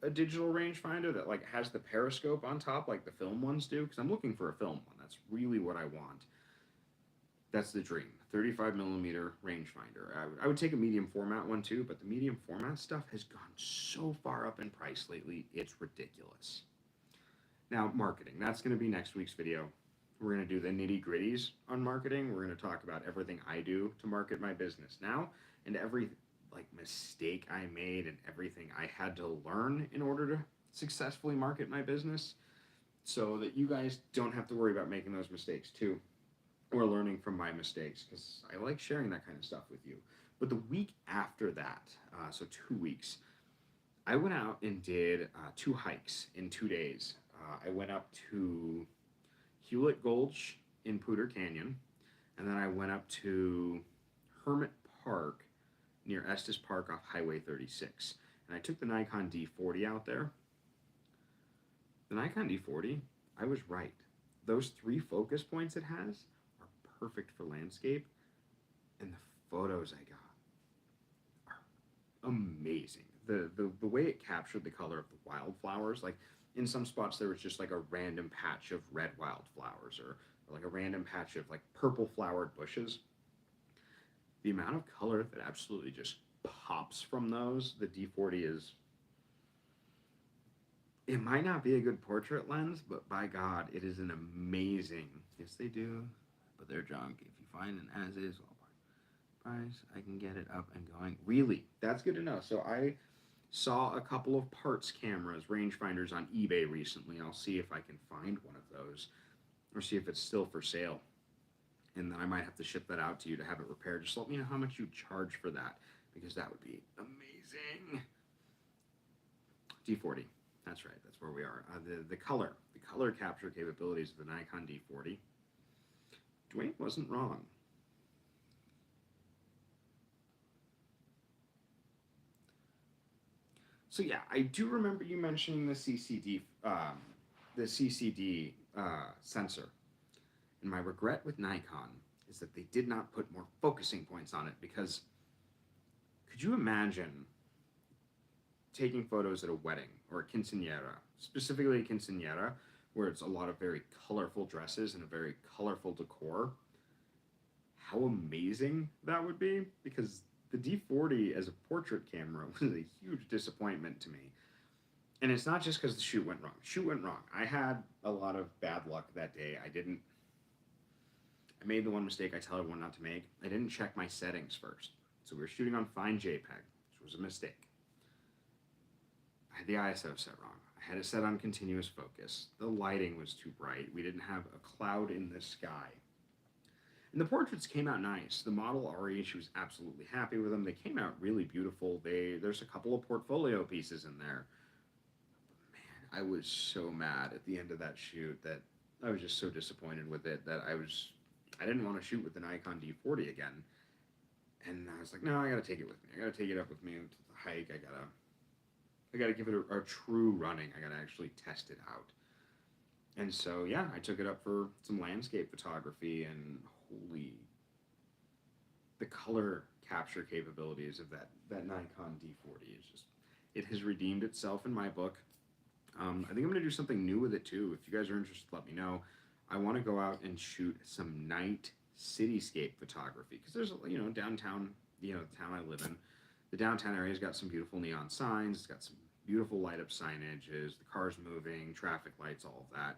a digital rangefinder that like has the periscope on top like the film ones do? Because I'm looking for a film one. That's really what I want. That's the dream. 35 millimeter rangefinder. I would take a medium format one too, but the medium format stuff has gone so far up in price lately, it's ridiculous. Now, marketing. That's going to be next week's video. We're going to do the nitty-gritties on marketing. We're going to talk about everything I do to market my business now and every like mistake I made and everything I had to learn in order to successfully market my business so that you guys don't have to worry about making those mistakes too. Or learning from my mistakes, because I like sharing that kind of stuff with you. But the week after that, so 2 weeks, I went out and did 2 hikes in 2 days. I went up to Hewlett Gulch in Poudre Canyon, and then I went up to Hermit Park near Estes Park off Highway 36. And I took the Nikon D40 out there. The Nikon D40, I was right. Those 3 focus points it has are perfect for landscape, and the photos I got are amazing. The way it captured the color of the wildflowers, like in some spots there was just like a random patch of red wildflowers, or like a random patch of like purple flowered bushes. The amount of color that absolutely just pops from those, the D40 is, it might not be a good portrait lens, but by God, it is an amazing. Yes, they do, but they're junk. If you find an as is price, I can get it up and going. Really, that's good to know. So I saw a couple of parts cameras, rangefinders on eBay recently. I'll see if I can find one of those, or see if it's still for sale. And then I might have to ship that out to you to have it repaired. Just let me know how much you charge for that, because that would be amazing. D40. That's right. That's where we are. The color capture capabilities of the Nikon D40. Dwayne wasn't wrong. So yeah, I do remember you mentioning the CCD sensor. And my regret with Nikon is that they did not put more focusing points on it, because could you imagine taking photos at a wedding or a quinceanera, specifically a quinceanera, where it's a lot of very colorful dresses and a very colorful decor? How amazing that would be, because the D40 as a portrait camera was a huge disappointment to me. And it's not just because the shoot went wrong. Shoot went wrong. I had a lot of bad luck that day. I made the one mistake I tell everyone not to make. I didn't check my settings first. So we were shooting on fine JPEG, which was a mistake. I had the ISO set wrong. I had it set on continuous focus. The lighting was too bright. We didn't have a cloud in the sky. And the portraits came out nice. The model Ari, she was absolutely happy with them. They came out really beautiful. There's a couple of portfolio pieces in there. But man, I was so mad at the end of that shoot that I was just so disappointed with it that I didn't want to shoot with the Nikon D40 again. And I was like, no, I gotta take it with me. I gotta take it up with me to the hike. I gotta give it a true running. I gotta actually test it out. And so yeah, I took it up for some landscape photography, and holy, the color capture capabilities of that Nikon D40 is just, it has redeemed itself in my book. I think I'm going to do something new with it too. If you guys are interested, let me know. I want to go out and shoot some night cityscape photography, because there's, downtown, the town I live in, the downtown area's got some beautiful neon signs. It's got some beautiful light up signages, the cars moving, traffic lights, all of that.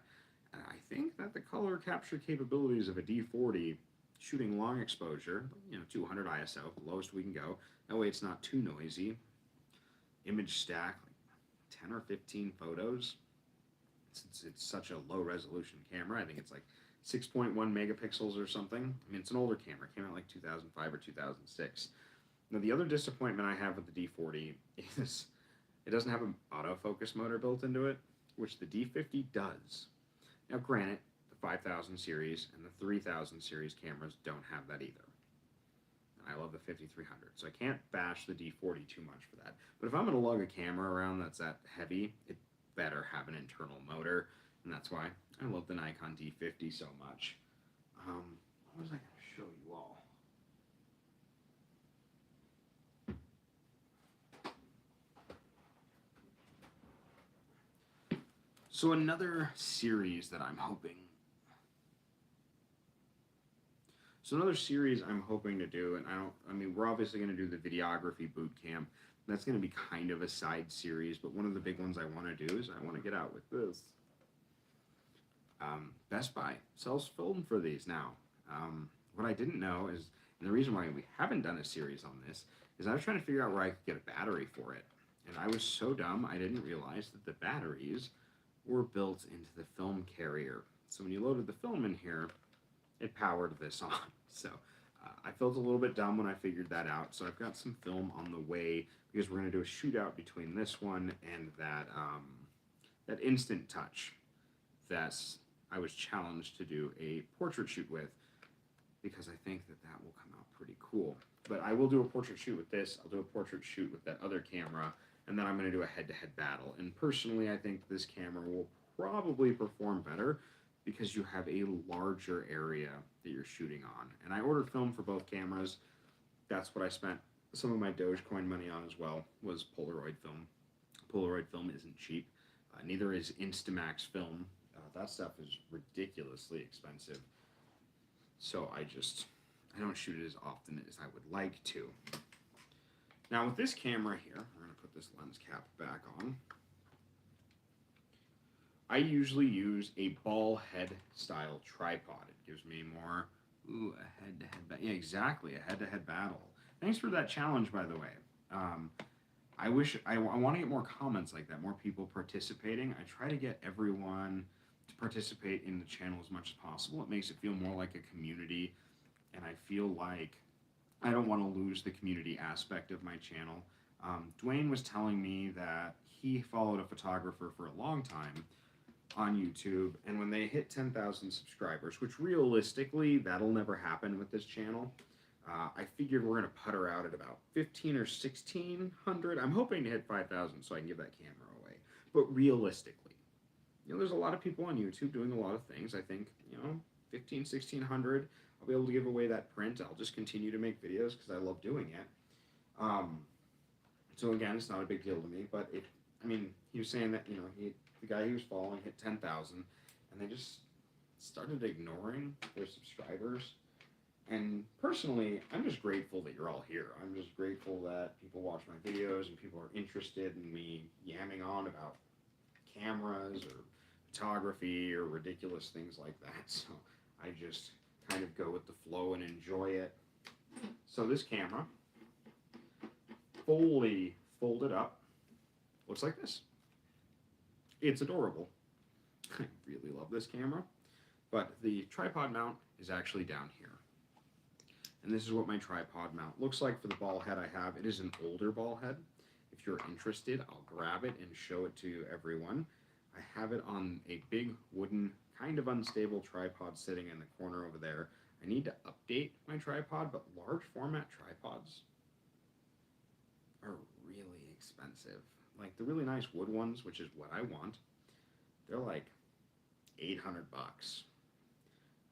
And I think that the color capture capabilities of a D40 shooting long exposure, 200 ISO, the lowest we can go. That way it's not too noisy. Image stack, like 10 or 15 photos. Since it's such a low resolution camera, I think it's like 6.1 megapixels or something. I mean, it's an older camera. It came out like 2005 or 2006. Now, the other disappointment I have with the D40 is it doesn't have an autofocus motor built into it, which the D50 does. Now, granted, the 5000 series and the 3000 series cameras don't have that either. And I love the 5300, so I can't bash the D40 too much for that. But if I'm going to lug a camera around that's that heavy, it better have an internal motor, and that's why I love the Nikon D50 so much. What was I going to show you all? So another series that I'm hoping to do, and we're obviously going to do the videography boot camp. That's going to be kind of a side series, but one of the big ones I want to do is I want to get out with this. Best Buy sells film for these now. What I didn't know is, and the reason why we haven't done a series on this, is I was trying to figure out where I could get a battery for it. And I was so dumb, I didn't realize that the batteries were built into the film carrier. So when you loaded the film in here, it powered this on. So I felt a little bit dumb when I figured that out. So I've got some film on the way, because we're going to do a shootout between this one and that Instant Touch that I was challenged to do a portrait shoot with, because I think that will come out pretty cool. But I will do a portrait shoot with this. I'll do a portrait shoot with that other camera, and then I'm going to do a head-to-head battle. And personally, I think this camera will probably perform better because you have a larger area that you're shooting on. And I ordered film for both cameras. That's what I spent some of my Dogecoin money on as well, was Polaroid film. Polaroid film isn't cheap. Neither is Instamax film. That stuff is ridiculously expensive. So I don't shoot it as often as I would like to. Now with this camera here, I'm going to put this lens cap back on. I usually use a ball head style tripod. It gives me more, a head-to-head, yeah, exactly, a head-to-head battle. Thanks for that challenge, by the way. I want to get more comments like that, more people participating. I try to get everyone to participate in the channel as much as possible. It makes it feel more like a community, and I feel like I don't want to lose the community aspect of my channel. Dwayne was telling me that he followed a photographer for a long time on YouTube, and when they hit 10,000 subscribers, which realistically that'll never happen with this channel, I figured we're gonna putter out at about 15 or 1600. I'm hoping to hit 5,000 so I can give that camera away. But realistically, there's a lot of people on YouTube doing a lot of things. I think 15, 1600. I'll be able to give away that print. I'll just continue to make videos because I love doing it. So again, it's not a big deal to me. But he was saying that the guy he was following hit 10,000, and they just started ignoring their subscribers. And personally, I'm just grateful that you're all here. I'm just grateful that people watch my videos and people are interested in me yamming on about cameras or photography or ridiculous things like that. So I just kind of go with the flow and enjoy it. So this camera, fully folded up, looks like this. It's adorable. I really love this camera. But the tripod mount is actually down here. And this is what my tripod mount looks like for the ball head I have. It is an older ball head. If you're interested, I'll grab it and show it to everyone. I have it on a big wooden, kind of unstable tripod sitting in the corner over there. I need to update my tripod, but large format tripods are really expensive. Like the really nice wood ones, which is what I want, they're like 800 bucks.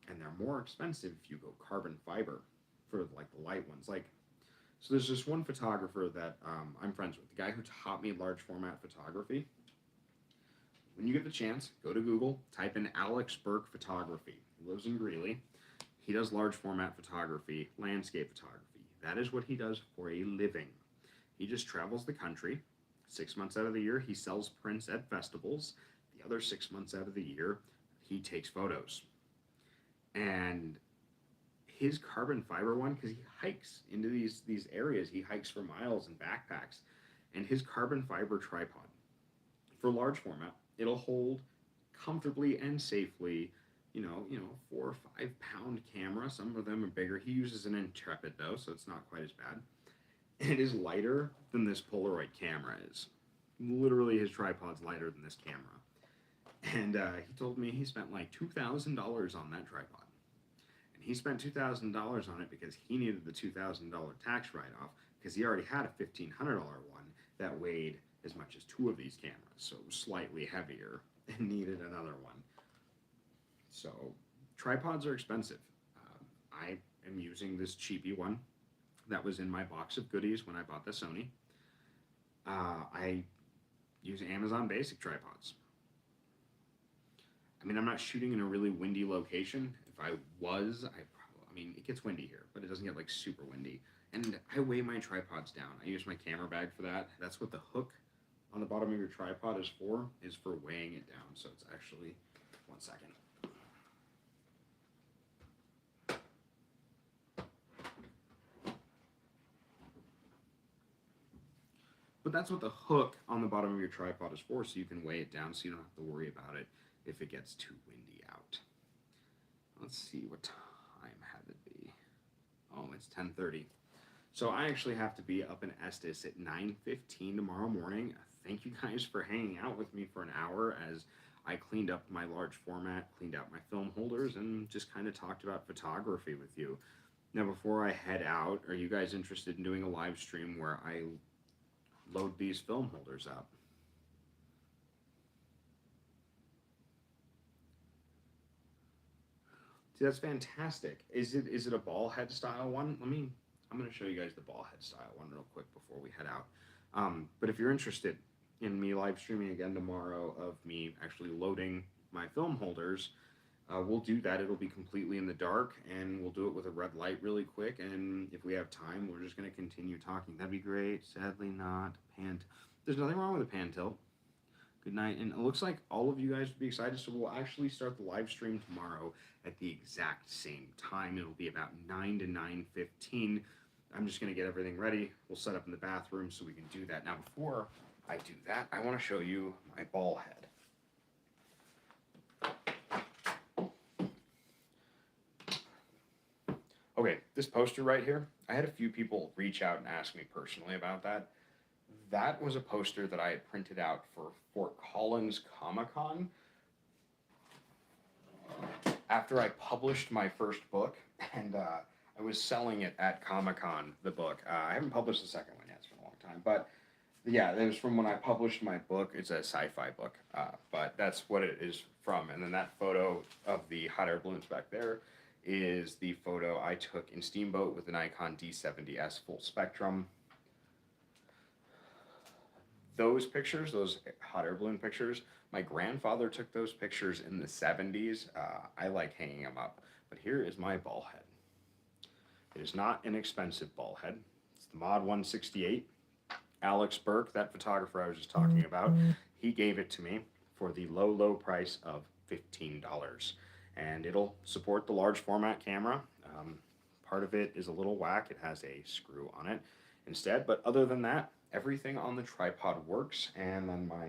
And they're more expensive if you go carbon fiber for like the light ones. So there's this one photographer that I'm friends with, the guy who taught me large format photography. When you get the chance, go to Google, type in Alex Burke Photography. He lives in Greeley. He does large format photography, landscape photography. That is what he does for a living. He just travels the country. 6 months out of the year, he sells prints at festivals. The other 6 months out of the year, he takes photos. And his carbon fiber one, because he hikes into these areas, he hikes for miles in backpacks, and his carbon fiber tripod for large format, it'll hold comfortably and safely, 4 or 5 pound camera. Some of them are bigger. He uses an Intrepid though, so it's not quite as bad. And it is lighter than this Polaroid camera is. Literally, his tripod's lighter than this camera. And he told me he spent like $2,000 on that tripod. And he spent $2,000 on it because he needed the $2,000 tax write-off, because he already had a $1,500 one that weighed as much as 2 of these cameras, so it was slightly heavier and needed another one. So tripods are expensive. I am using this cheapy one that was in my box of goodies when I bought the Sony. I use Amazon Basic tripods. I'm not shooting in a really windy location. If I was, it gets windy here, but it doesn't get like super windy. And I weigh my tripods down. I use my camera bag for that. That's what the hook on the bottom of your tripod is for weighing it down. So it's actually, 1 second. But that's what the hook on the bottom of your tripod is for, so you can weigh it down so you don't have to worry about it if it gets too windy out. Let's see, what time had it be? Oh, it's 10:30. So I actually have to be up in Estes at 9:15 tomorrow morning. Thank you guys for hanging out with me for an hour as I cleaned up my large format, cleaned out my film holders, and just kind of talked about photography with you. Now, before I head out, are you guys interested in doing a live stream where I load these film holders up? See, that's fantastic. Is it a ball head style one? I'm gonna show you guys the ball head style one real quick before we head out. But if you're interested in me live streaming again tomorrow of me actually loading my film holders, we'll do that. It'll be completely in the dark, and we'll do it with a red light really quick. And if we have time, we're just gonna continue talking. That'd be great. Sadly, not pan. There's nothing wrong with a pan tilt. Good night. And it looks like all of you guys would be excited. So we'll actually start the live stream tomorrow at the exact same time. It'll be about 9 to 9:15. I'm just going to get everything ready. We'll set up in the bathroom so we can do that. Now, before I do that, I want to show you my ball head. Okay, this poster right here, I had a few people reach out and ask me personally about that. That was a poster that I had printed out for Fort Collins Comic-Con after I published my first book, and I was selling it at Comic-Con, the book. I haven't published the second one yet, it's been a long time, but yeah, it was from when I published my book. It's a sci-fi book, but that's what it is from. And then that photo of the hot air balloons back there is the photo I took in Steamboat with the Nikon D70S full spectrum. Those pictures, those hot air balloon pictures, my grandfather took those pictures in the 70s. I like hanging them up. But here is my ball head. It is not an expensive ball head. It's the Mod 168. Alex Burke, that photographer I was just talking about, he gave it to me for the low, low price of $15. And it'll support the large format camera. Part of it is a little whack. It has a screw on it instead. But other than that, everything on the tripod works. And then my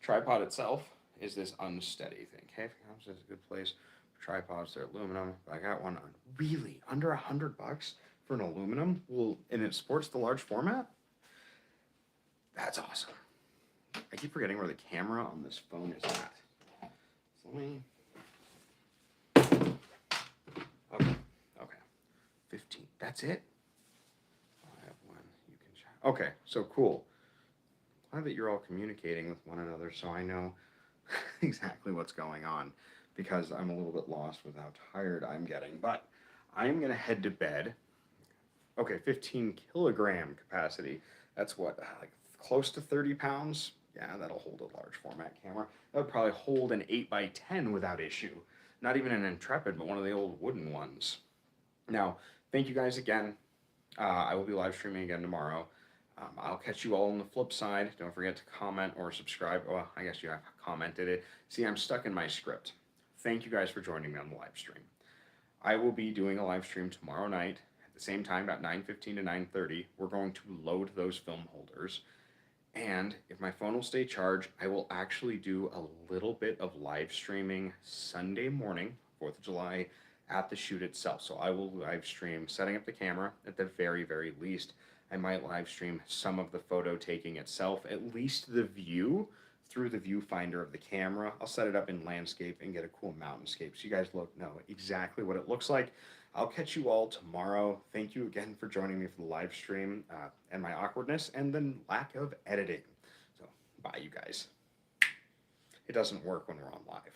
tripod itself is this unsteady thing. Okay, if it comes to a good place for tripods, they're aluminum. I got one on really under $100 for an aluminum. Well, and it supports the large format. That's awesome. I keep forgetting where the camera on this phone is at. So let me. Okay. 15. That's it? I have one. You can check. Okay, so cool. Glad that you're all communicating with one another so I know exactly what's going on, because I'm a little bit lost with how tired I'm getting. But I'm going to head to bed. Okay, 15 kilogram capacity. That's what, like close to 30 pounds? Yeah, that'll hold a large format camera. That would probably hold an 8x10 without issue. Not even an Intrepid, but one of the old wooden ones. Now, thank you guys again. I will be live streaming again tomorrow. I'll catch you all on the flip side. Don't forget to comment or subscribe. Well, I guess you have commented it. See, I'm stuck in my script. Thank you guys for joining me on the live stream. I will be doing a live stream tomorrow night at the same time, about 9:15 to 9:30. We're going to load those film holders. And if my phone will stay charged, I will actually do a little bit of live streaming Sunday morning, 4th of July, at the shoot itself. So I will live stream setting up the camera at the very, very least. I might live stream some of the photo taking itself, at least the view through the viewfinder of the camera. I'll set it up in landscape and get a cool mountainscape so you guys know exactly what it looks like. I'll catch you all tomorrow. Thank you again for joining me for the live stream and my awkwardness and then lack of editing. So bye, you guys. It doesn't work when we're on live.